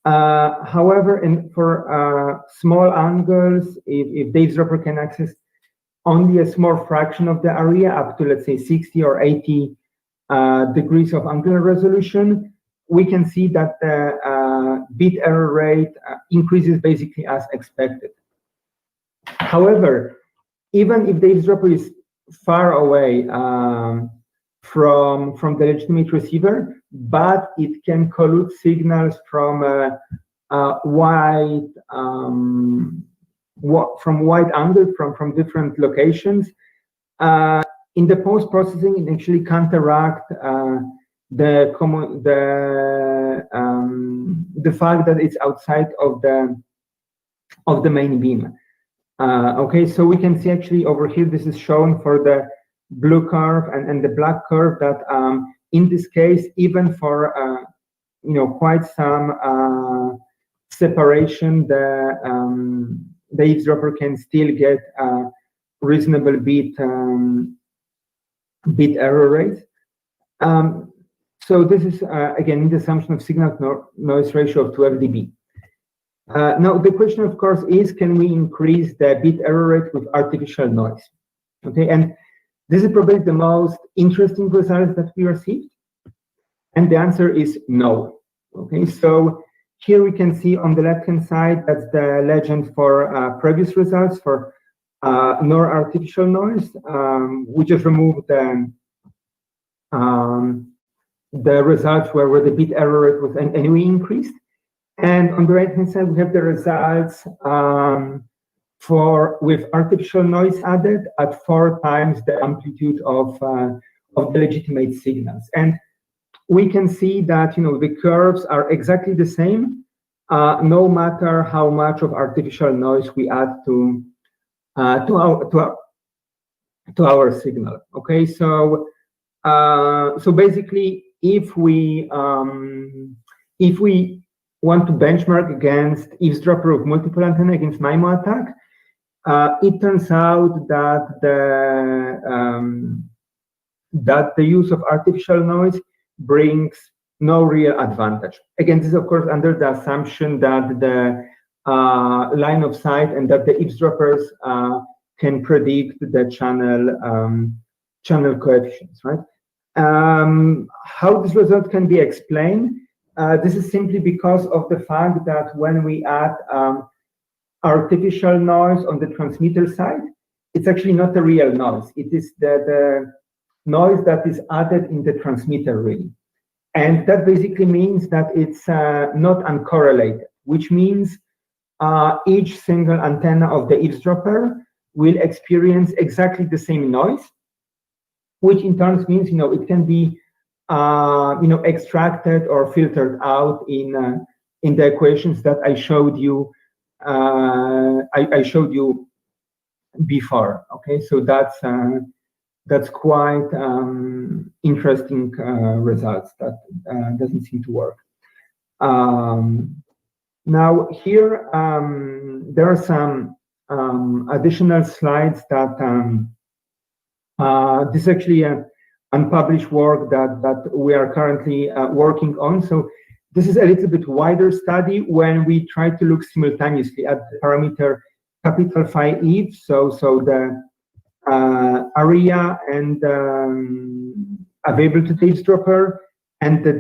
However, for small angles, if the eavesdropper can access only a small fraction of the area, up to let's say 60 or 80 degrees of angular resolution, we can see that the bit error rate increases basically as expected. However, even if the eavesdropper is far away from the legitimate receiver, but it can collute signals from wide angle from different locations. In the post-processing, it actually counteract the fact that it's outside of the main beam. Okay, so we can see actually over here, this is shown for the blue curve and the black curve, that in this case, even for quite some separation, the eavesdropper can still get reasonable bit error rate. So this is again the assumption of signal-to-noise ratio of 12 dB. Now the question, of course, is, can we increase the bit error rate with artificial noise? Okay, and this is probably the most interesting result that we received, and the answer is no. Okay, so here we can see on the left-hand side, that's the legend for previous results for no artificial noise. We just removed the results where the bit error rate was anyway increased. And on the right-hand side, we have the results with artificial noise added at 4 times the amplitude of the legitimate signals. And we can see that the curves are exactly the same, no matter how much of artificial noise we add to our signal. Okay, so basically, if we want to benchmark against eavesdropper with multiple antenna against Mimo attack, it turns out that the use of artificial noise brings no real advantage. Again, this is of course under the assumption that the line of sight and that the eavesdroppers can predict the channel coefficients, right? How this result can be explained? This is simply because of the fact that when we add artificial noise on the transmitter side, it's actually not a real noise. It is the noise that is added in the transmitter ring. And that basically means that it's not uncorrelated, which means each single antenna of the eavesdropper will experience exactly the same noise, which in turn means it can be extracted or filtered out in the equations that I showed you. I showed you before. Okay, so that's quite interesting results that doesn't seem to work. Now here there are some additional slides that this is actually an unpublished work that we are currently working on. So this is a little bit wider study when we try to look simultaneously at the parameter capital phi eve, so the area and available to the eavesdropper, and the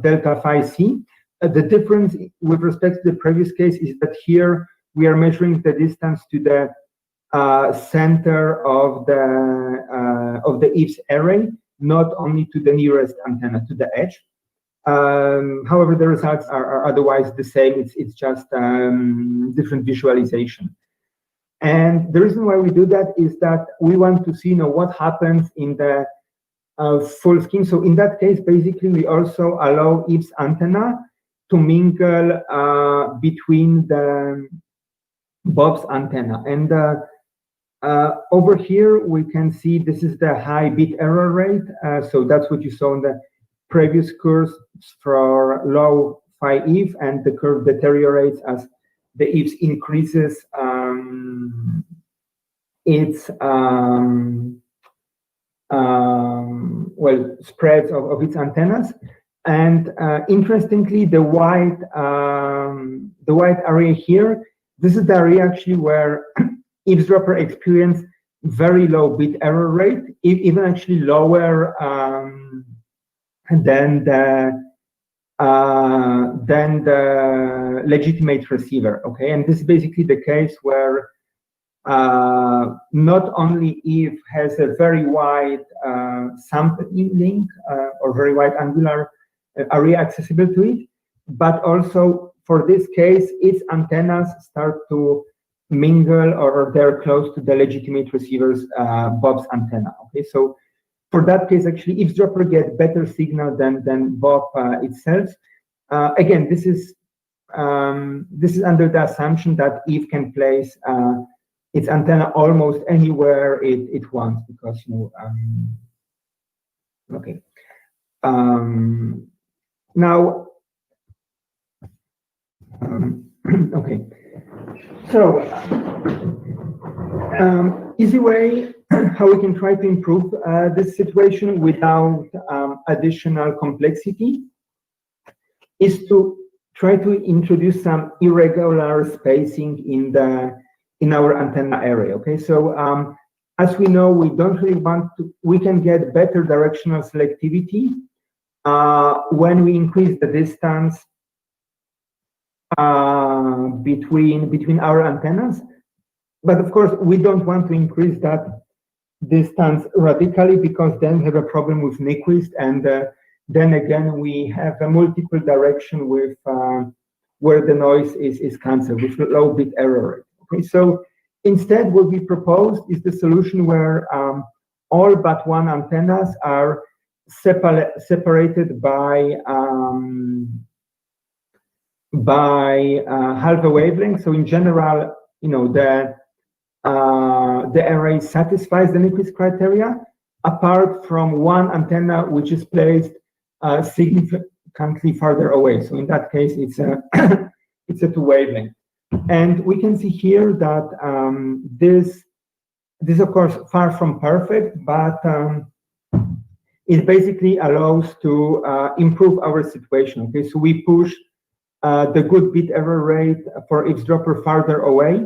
delta phi c. The difference with respect to the previous case is that here we are measuring the distance to the center of the EVES array, not only to the nearest antenna, to the edge. However, the results are otherwise the same. It's just different visualization. And the reason why we do that is that we want to see, what happens in the full scheme. So in that case, basically, we also allow EVES antenna to mingle between the Bob's antenna. And over here, we can see this is the high bit error rate. So that's what you saw in the previous course for low phi EVE, and the curve deteriorates as the EVES increases its spreads of its antennas. And interestingly, the white area here, this is the area actually where eavesdropper experience very low bit error rate, even actually lower than the legitimate receiver. Okay, and this is basically the case where not only EVE has a very wide sampling link or very wide angular area accessible to it, but also for this case, its antennas start to mingle or they're close to the legitimate receiver's Bob's antenna. Okay, so for that case, actually, eavesdropper get better signal than Bob itself. Again, this is under the assumption that EVE can place its antenna almost anywhere it wants, because okay. Now, okay. So, easy way how we can try to improve this situation without additional complexity is to try to introduce some irregular spacing in our antenna array. Okay, so as we know, we don't really want to. We can get better directional selectivity when we increase the distance between our antennas, but of course we don't want to increase that distance radically, because then we have a problem with Nyquist, and then again we have a multiple direction with where the noise is cancelled with low bit error rate. Okay, so instead what we proposed is the solution where all but one antennas are separated by half a wavelength. So in general, the array satisfies the Nyquist criteria, apart from one antenna which is placed significantly farther away. So in that case, it's a it's a two wavelength, and we can see here that this of course far from perfect, but it basically allows to improve our situation. Okay, so we push the good bit error rate for eavesdropper farther away.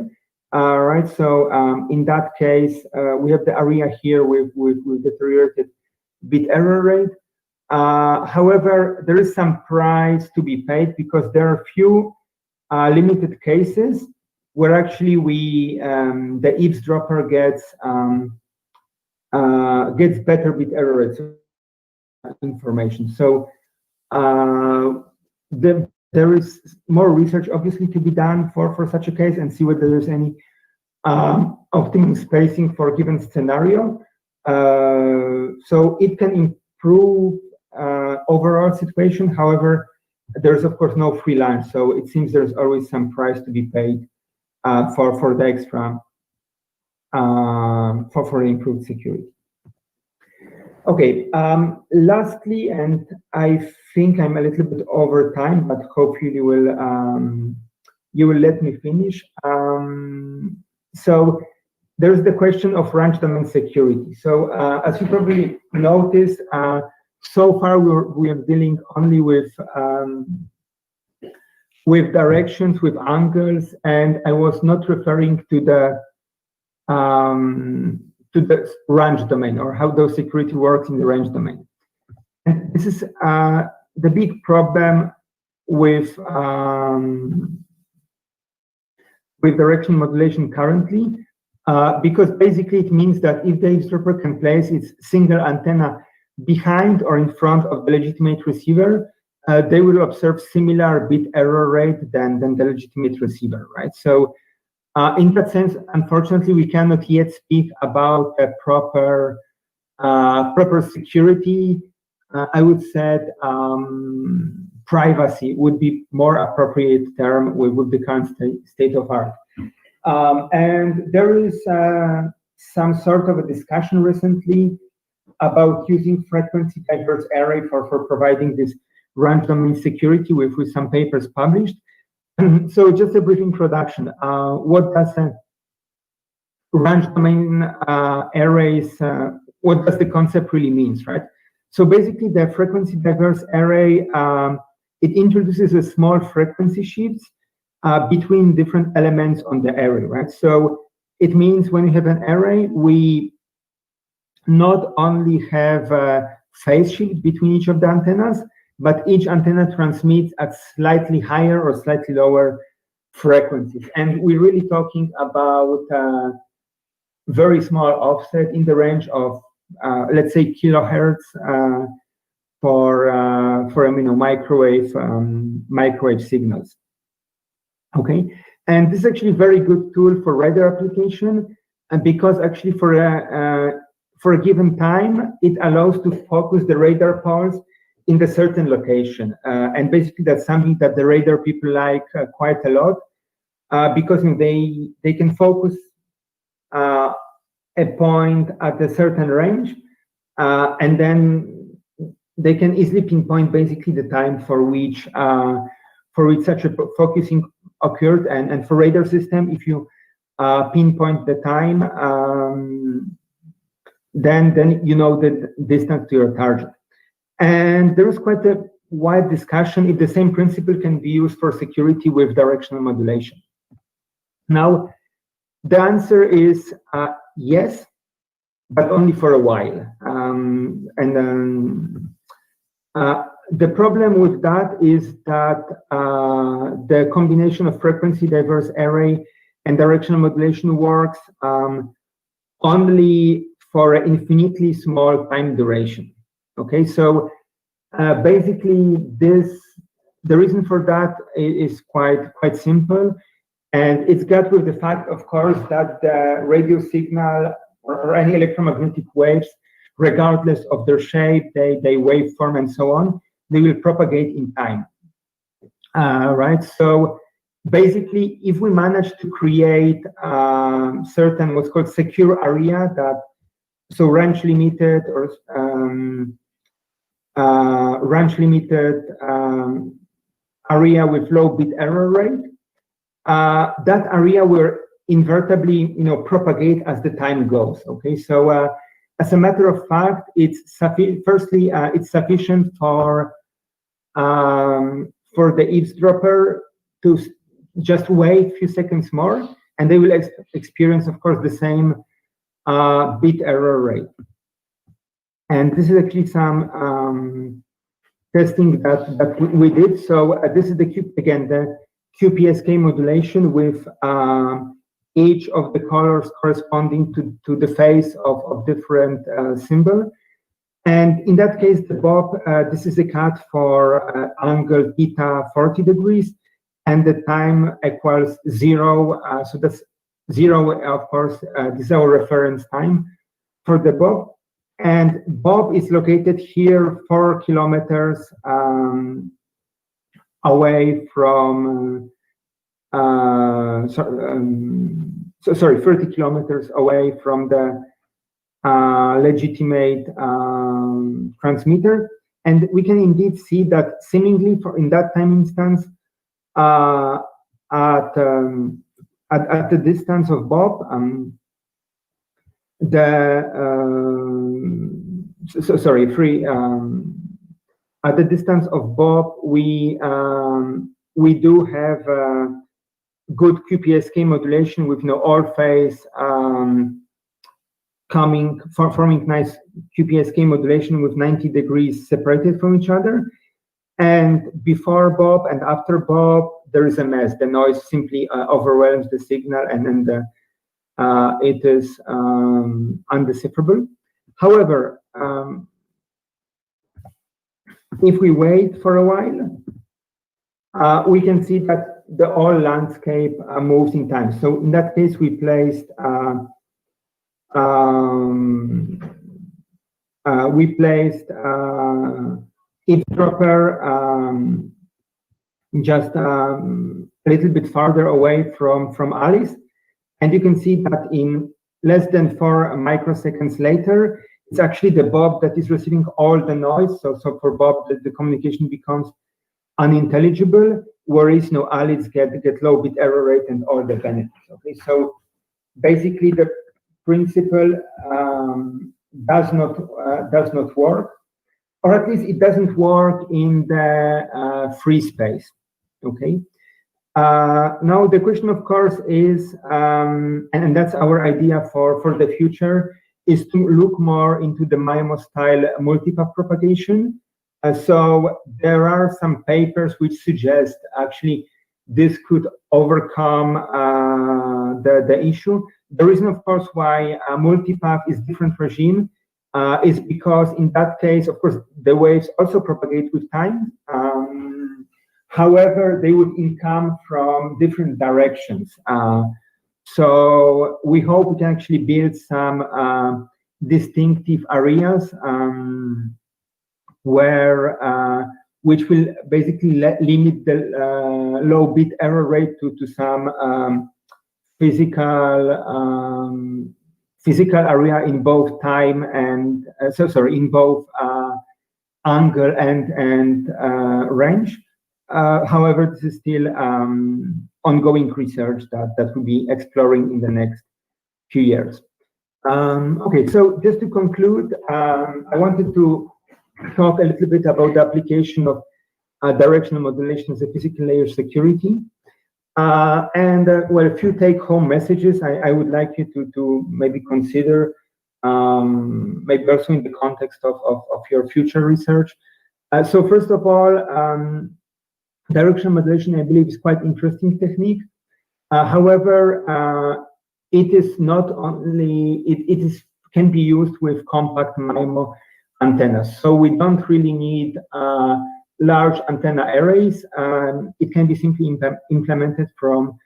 Right, so in that case, we have the area here with deteriorated bit error rate. However, there is some price to be paid, because there are few limited cases where actually the eavesdropper gets better bit error rate information. So there is more research obviously to be done for such a case, and see whether there's any optimum spacing for a given scenario. So it can improve overall situation. However, there's of course no free lunch, so it seems there's always some price to be paid for the extra for improved security. Okay, lastly, and I think I'm a little bit over time, but hopefully you will let me finish. So there's the question of range domain security. So as you probably noticed, so far we are dealing only with directions, with angles, and I was not referring to the range domain, or how those security works in the range domain. And this is the big problem with directional modulation currently. because basically it means that if the eavesdropper can place its single antenna behind or in front of the legitimate receiver, they will observe similar bit error rate than the legitimate receiver, right? So in that sense, unfortunately, we cannot yet speak about a proper security. I would say privacy would be more appropriate term with the current state of art. And there is some sort of a discussion recently about using frequency diverse array for providing this range domain security with some papers published. So just a brief introduction. What does range domain arrays, what does the concept really means, right? So basically the frequency diverse array, it introduces a small frequency shifts between different elements on the array, right? So it means when you have an array, we not only have a phase shift between each of the antennas, but each antenna transmits at slightly higher or slightly lower frequencies. And we're really talking about very small offset in the range of, let's say, kilohertz for microwave signals. Okay, and this is actually a very good tool for radar application, and because actually for a given time, it allows to focus the radar pulse in the certain location, and basically that's something that the radar people like quite a lot, because they can focus a point at a certain range, and then they can easily pinpoint basically the time for which such a focusing occurred, and for radar system, if you pinpoint the time, then you know the distance to your target. And there is quite a wide discussion if the same principle can be used for security with directional modulation. Now, the answer is yes, but only for a while. The problem with that is that the combination of frequency diverse array and directional modulation works only for an infinitely small time duration. Okay, so basically the reason for that is quite simple, and it's got with the fact, of course, that the radio signal or any electromagnetic waves, regardless of their shape, they waveform and so on, they will propagate in time, right? So basically, if we manage to create certain what's called secure area, that so range limited or area with low bit error rate, that area will invertibly propagate as the time goes. Okay, so as a matter of fact, it's firstly it's sufficient for the eavesdropper to just wait a few seconds more, and they will experience, of course, the same bit error rate. And this is actually some testing that we did. So this is the QPSK modulation with each of the colors corresponding to the phase of different symbol. And in that case, the bob, this is a cut for angle theta 40 degrees, and the time equals 0. So that's 0, of course, this is our reference time for the bob. And bob is located here 4 kilometers away from, 30 kilometers away from the legitimate transmitter. And we can indeed see that seemingly in that time instance, at the distance of bob, at the distance of bob, we do have good QPSK modulation with all phase forming nice QPSK modulation with 90 degrees separated from each other. And before bob and after bob, there is a mess. The noise simply overwhelms the signal, and then it is undecipherable. However, if we wait for a while, we can see that the whole landscape moves in time. So in that case, we placed eavesdropper just a little bit farther away from Alice, and you can see that in less than 4 microseconds later, it's actually the Bob that is receiving all the noise. So for Bob, the communication becomes unintelligible, whereas Alice get low bit error rate and all the benefits. Okay, so basically the principle does not work, or at least it doesn't work in the free space. Okay. Now the question, of course, is, and that's our idea for the future, is to look more into the Mimo style multipath propagation. So there are some papers which suggest actually this could overcome the issue. The reason, of course, why multipath is different regime is because in that case, of course, the waves also propagate with time. However, they would come from different directions. So we hope we can actually build some distinctive areas where which will basically limit the low bit error rate to some physical area in both time and in both angle and range. However, this is still ongoing research that we'll be exploring in the next few years. Okay, so just to conclude, I wanted to talk a little bit about the application of directional modulation as a physical layer security. Well, a few take-home messages I would like you to maybe consider, maybe also in the context of your future research. So first of all, directional modulation, I believe, is quite interesting technique. However, it is not only, it can be used with compact Mimo antennas. So we don't really need large antenna arrays. It can be simply implemented from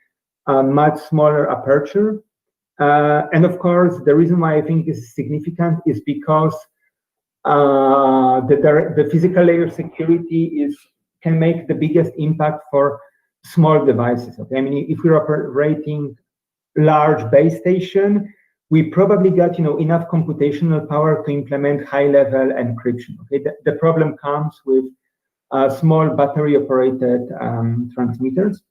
a much smaller aperture. And of course, the reason why I think this is significant is because the physical layer security can make the biggest impact for small devices. Okay, I mean, if we're operating large base station, we probably got enough computational power to implement high-level encryption. Okay, the problem comes with small battery-operated transmitters.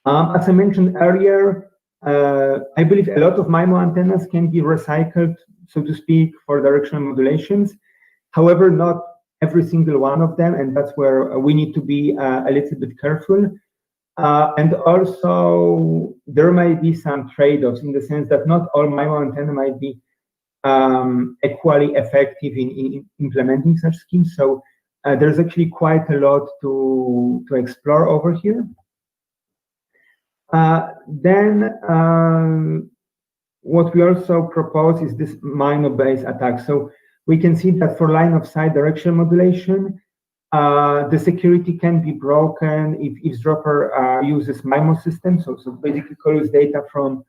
As I mentioned earlier, I believe a lot of Mimo antennas can be recycled, so to speak, for directional modulations. However, not every single one of them, and that's where we need to be a little bit careful. And also, there might be some trade-offs in the sense that not all Mimo antenna might be equally effective in implementing such schemes. So there's actually quite a lot to explore over here. Then what we also propose is this Mimo-based attack. So we can see that for line-of-sight directional modulation, the security can be broken if eavesdropper uses Mimo system. So basically collects data from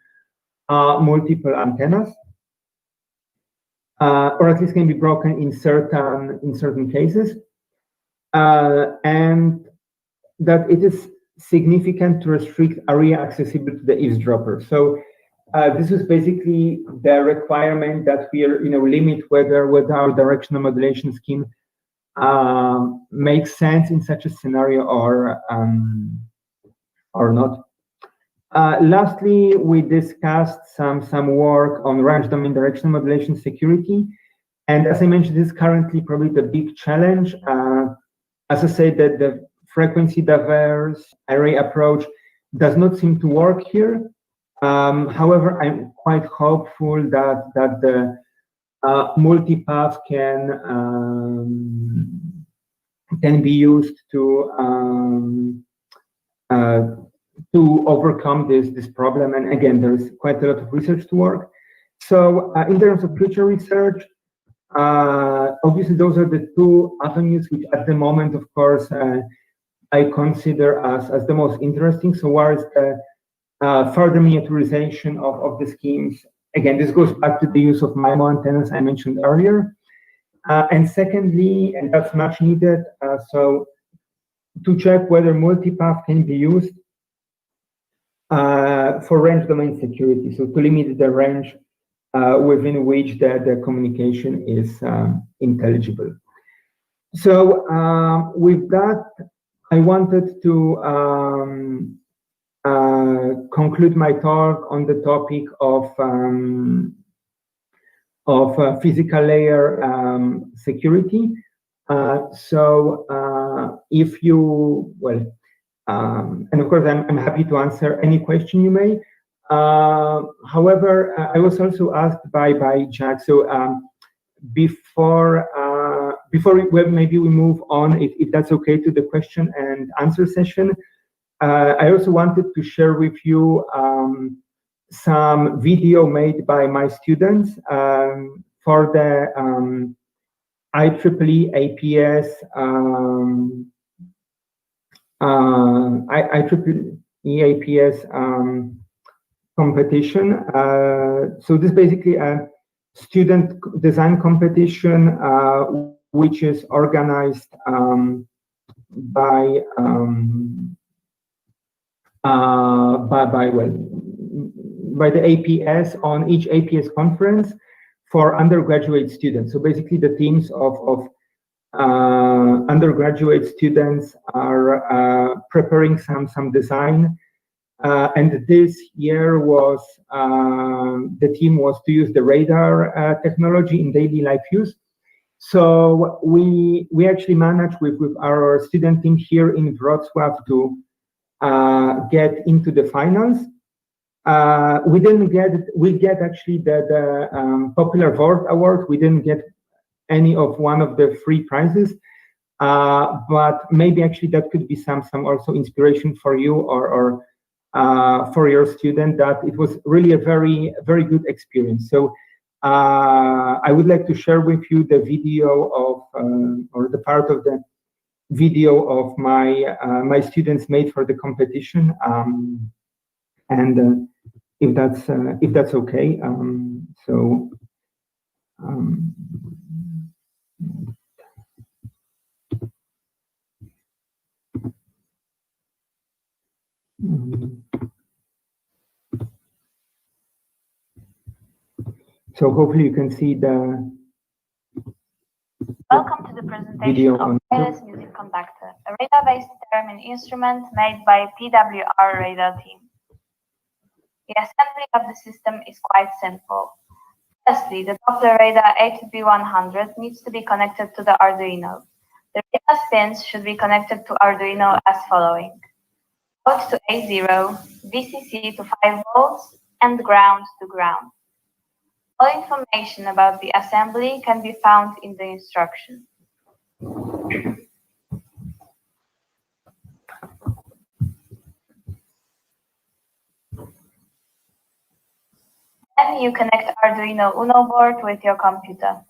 multiple antennas, or at least can be broken in certain cases, and that it is significant to restrict area accessible to the eavesdropper. So this is basically the requirement that we are, limit whether our directional modulation scheme makes sense in such a scenario or not. Lastly, we discussed some work on range domain directional modulation security, and as I mentioned, this is currently probably the big challenge. As I said, that the frequency diverse array approach does not seem to work here. However, I'm quite hopeful that the multipath can be used to to overcome this problem. And again, there is quite a lot of research to work. So in terms of future research, obviously those are the two avenues which at the moment, of course, I consider as the most interesting. So where is the further miniaturization of the schemes? Again, this goes back to the use of Mimo antennas I mentioned earlier. And secondly, and that's much needed, so to check whether multipath can be used for range domain security, so to limit the range within which the communication is intelligible. So with that, I wanted to conclude my talk on the topic of physical layer security. So if you, well, and of course, I'm happy to answer any question you may. However, I was also asked by Jack. So before maybe we move on, if that's okay, to the question and answer session, I also wanted to share with you some video made by my students for the IEEE APS IEEE APS competition. So this is basically a student design competition which is organized by the APS on each APS conference for undergraduate students. So basically the teams of undergraduate students are preparing some design. And this year was, the team was to use the radar technology in daily life use. So we actually managed with our student team here in Wrocław to get into the finals. We didn't get, we get actually the Popular Vote Award. We didn't get any of one of the 3 prizes, but maybe actually that could be some also inspiration for you or for your student, that it was really a very good experience. So I would like to share with you the video of or the part of the video of my students made for the competition, and if that's okay. So hopefully you can see the Welcome to the presentation of wireless music conductor, a radar-based determined instrument made by PWR radar team. The assembly of the system is quite simple. Firstly, the Doppler radar A2B100 needs to be connected to the Arduino. The radar pins should be connected to Arduino as following: out to A0, VCC to 5 volts, and ground to ground. All information about the assembly can be found in the instruction. Then you connect Arduino Uno board with your computer.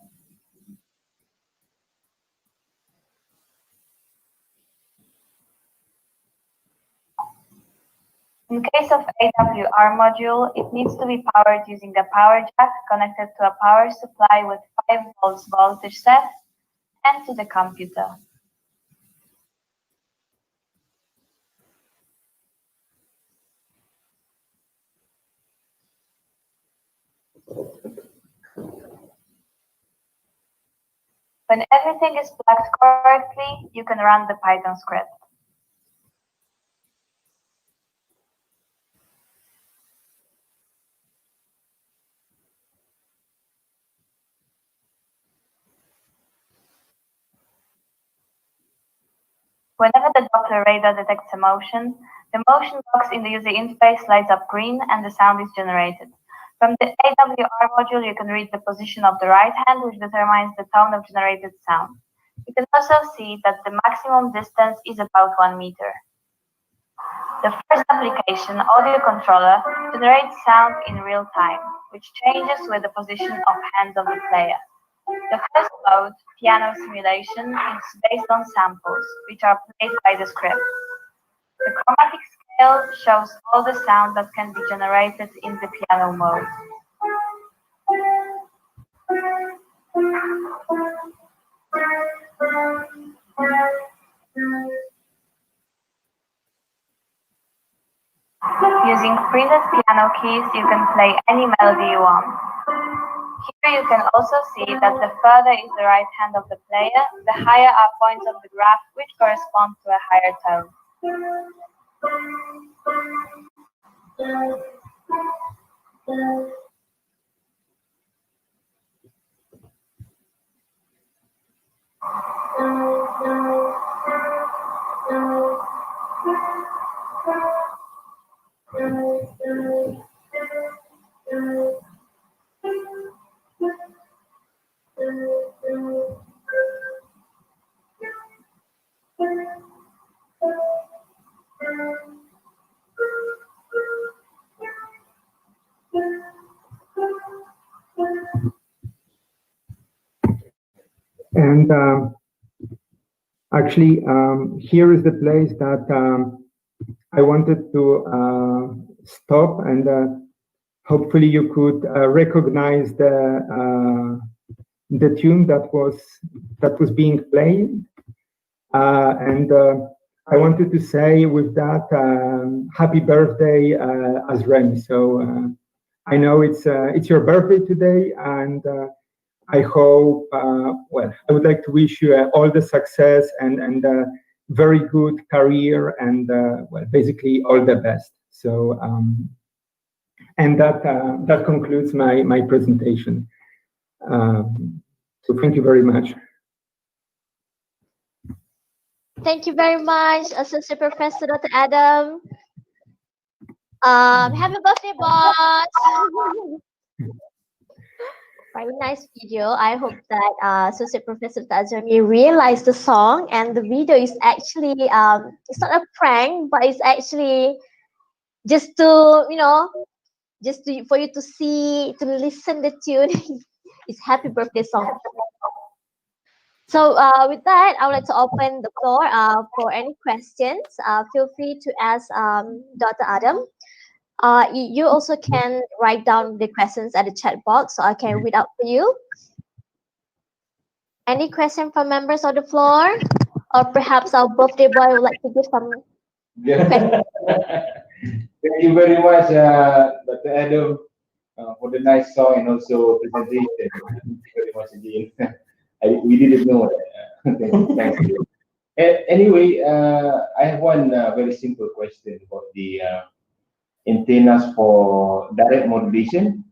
In case of AWR module, it needs to be powered using a power jack connected to a power supply with 5 volts voltage set and to the computer. When everything is plugged correctly, you can run the Python script. Whenever the Doppler radar detects a motion, the motion box in the user interface lights up green and the sound is generated. From the AWR module, you can read the position of the right hand, which determines the tone of generated sound. You can also see that the maximum distance is about 1 meter. The first application, audio controller, generates sound in real time, which changes with the position of hands of the player. The first mode, piano simulation, is based on samples, which are played by the script. The chromatic scale shows all the sound that can be generated in the piano mode. Using printed piano keys, you can play any melody you want. Here you can also see that the further is the right hand of the player, the higher are points of the graph which correspond to a higher tone. And actually, here is the place that I wanted to stop, and hopefully you could recognize the tune that was being played. And I wanted to say with that, happy birthday, Azrem. So I know it's your birthday today, and I hope, well, I would like to wish you all the success and very good career, and well, basically all the best. So, and that concludes my presentation. So thank you very much. Thank you very much, Associate Professor Dr. Adam. Happy birthday, boss! Very nice video. I hope that Associate Professor Tajani realized the song, and the video is actually it's not a prank, but it's actually just to for you to see, to listen the tune. It's happy birthday song. So with that, I would like to open the floor for any questions. Feel free to ask Dr. Adam. You also can write down the questions at the chat box, so I can read out for you. Any question from members of the floor? Or perhaps our birthday boy would like to give some questions. Thank you very much, Dr. Adam, for the nice song and also presentation. Thank you very much again. We didn't know that. Thanks. Anyway, I have one very simple question about the antennas for direct modulation.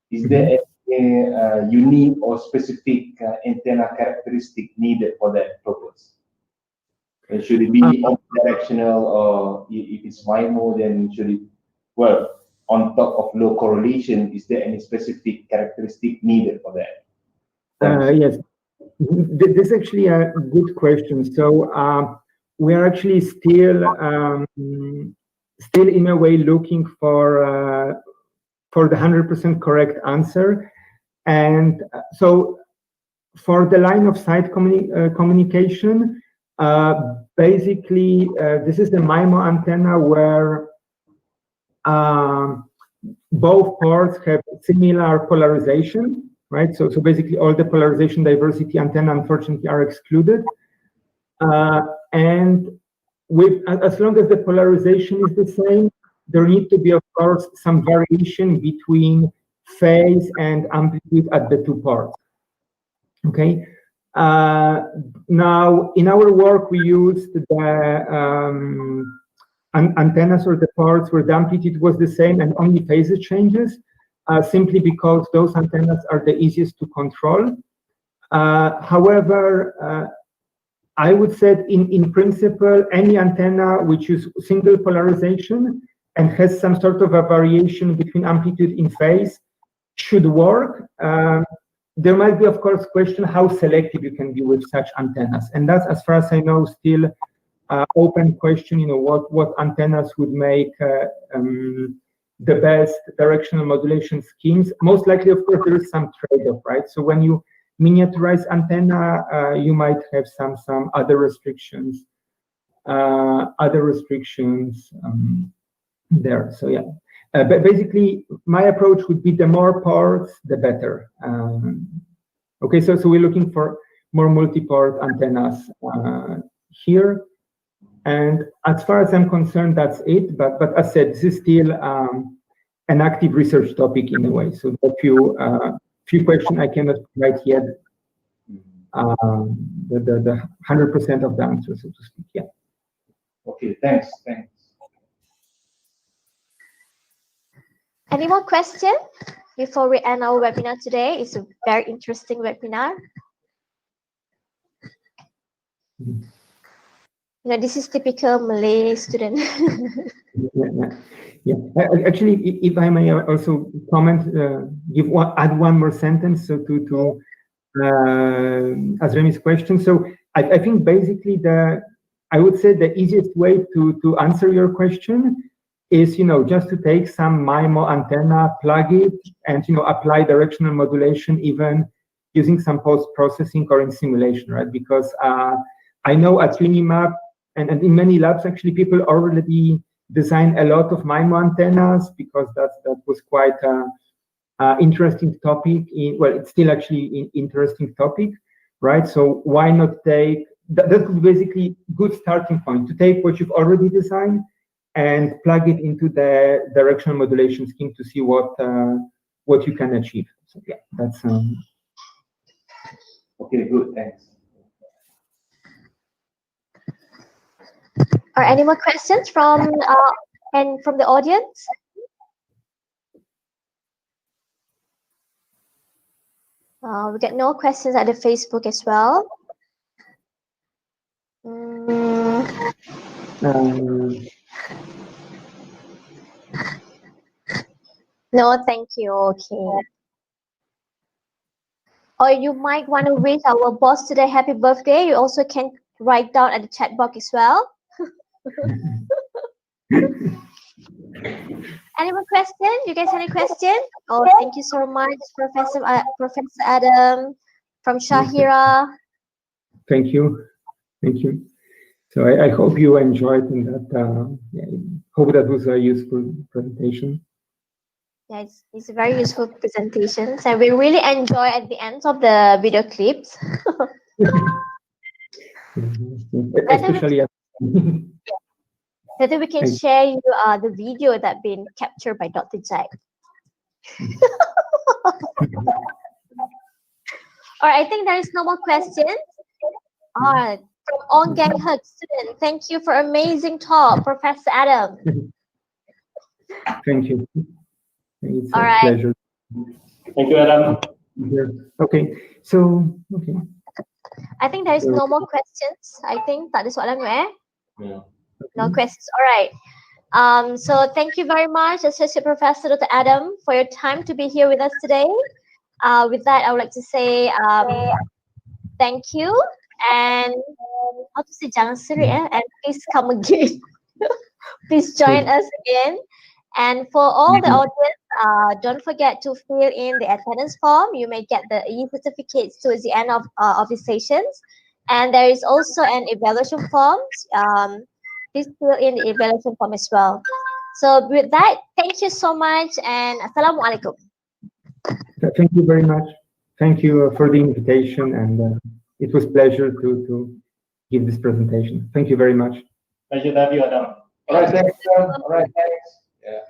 Is there a unique or specific antenna characteristic needed for that purpose? And should it be omnidirectional, or if it's Mimo, then should it, well, on top of low correlation, is there any specific characteristic needed for that? Yes, this is actually a good question. So we are actually still in a way looking for the 100% correct answer. And so for the line of sight communication, basically this is the Mimo antenna where both ports have similar polarization, right? So basically all the polarization diversity antenna unfortunately are excluded. And as long as the polarization is the same, there need to be, of course, some variation between phase and amplitude at the two ports. Okay. Now, in our work, we used the antennas or the ports where the amplitude was the same and only phase changes, simply because those antennas are the easiest to control. However, I would say in principle, any antenna which is single polarization and has some sort of a variation between amplitude in phase should work. There might be, of course, question how selective you can be with such antennas. And that's, as far as I know, still open question, what antennas would make the best directional modulation schemes. Most likely, of course, there is some trade-off, right? So when you miniaturize antenna, you might have some other restrictions. There. So yeah, but basically, my approach would be the more ports, the better. Okay, so we're looking for more multi-port antennas here. And as far as I'm concerned, that's it. But as said, this is still an active research topic in a way. So a few questions I cannot provide yet. The 100% of the answer, so to speak. Yeah. Okay. Thanks. Any more questions before we end our webinar today? It's a very interesting webinar. This is typical Malay student. Yeah. Actually, if I may also comment, add one more sentence so to Azremi's question. So I think basically I would say the easiest way to answer your question is just to take some Mimo antenna, plug it, and apply directional modulation even using some post-processing or in simulation, right? Because I know at Unimap and in many labs actually people already design a lot of Mimo antennas because that was quite interesting topic. It's still actually an interesting topic, right? So why not take that? Could be basically good starting point to take what you've already designed and plug it into the directional modulation scheme to see what you can achieve. So yeah, that's Okay, good, thanks. Are any more questions from the audience? We get no questions at the Facebook as well. No, thank you. Okay. Or you might want to wish our boss today happy birthday. You also can write down at the chat box as well. Any more questions? You guys any questions? Oh, thank you so much, Professor Adam from Shahira. Thank you. So I hope you enjoyed and that hope that was a useful presentation. Yeah, it's a very useful presentation. So we really enjoy at the end of the video clips. Especially That we can share you the video that been captured by Dr. Jack. All right, I think there is no more questions. From On Gang Hud student, thank you for amazing talk, Professor Adam. Thank you. It's All a right. pleasure. Thank you, Adam. Okay, so I think there is no more questions. I think tak ada soalan eh? Yeah. No questions. All right. So thank you very much, Associate Professor Dr. Adam, for your time to be here with us today. With that, I would like to say thank you and how to say jangan serik and please come again. Please join us again. And for all the audience, don't forget to fill in the attendance form. You may get the e-certificates towards the end of the sessions. And there is also an evaluation form. Please fill in the evaluation form as well. So with that, thank you so much and Assalamualaikum. Thank you very much. Thank you for the invitation, and it was a pleasure to give this presentation. Thank you very much. Pleasure to have you, Adam. All right, thanks. All right, thanks. Yeah.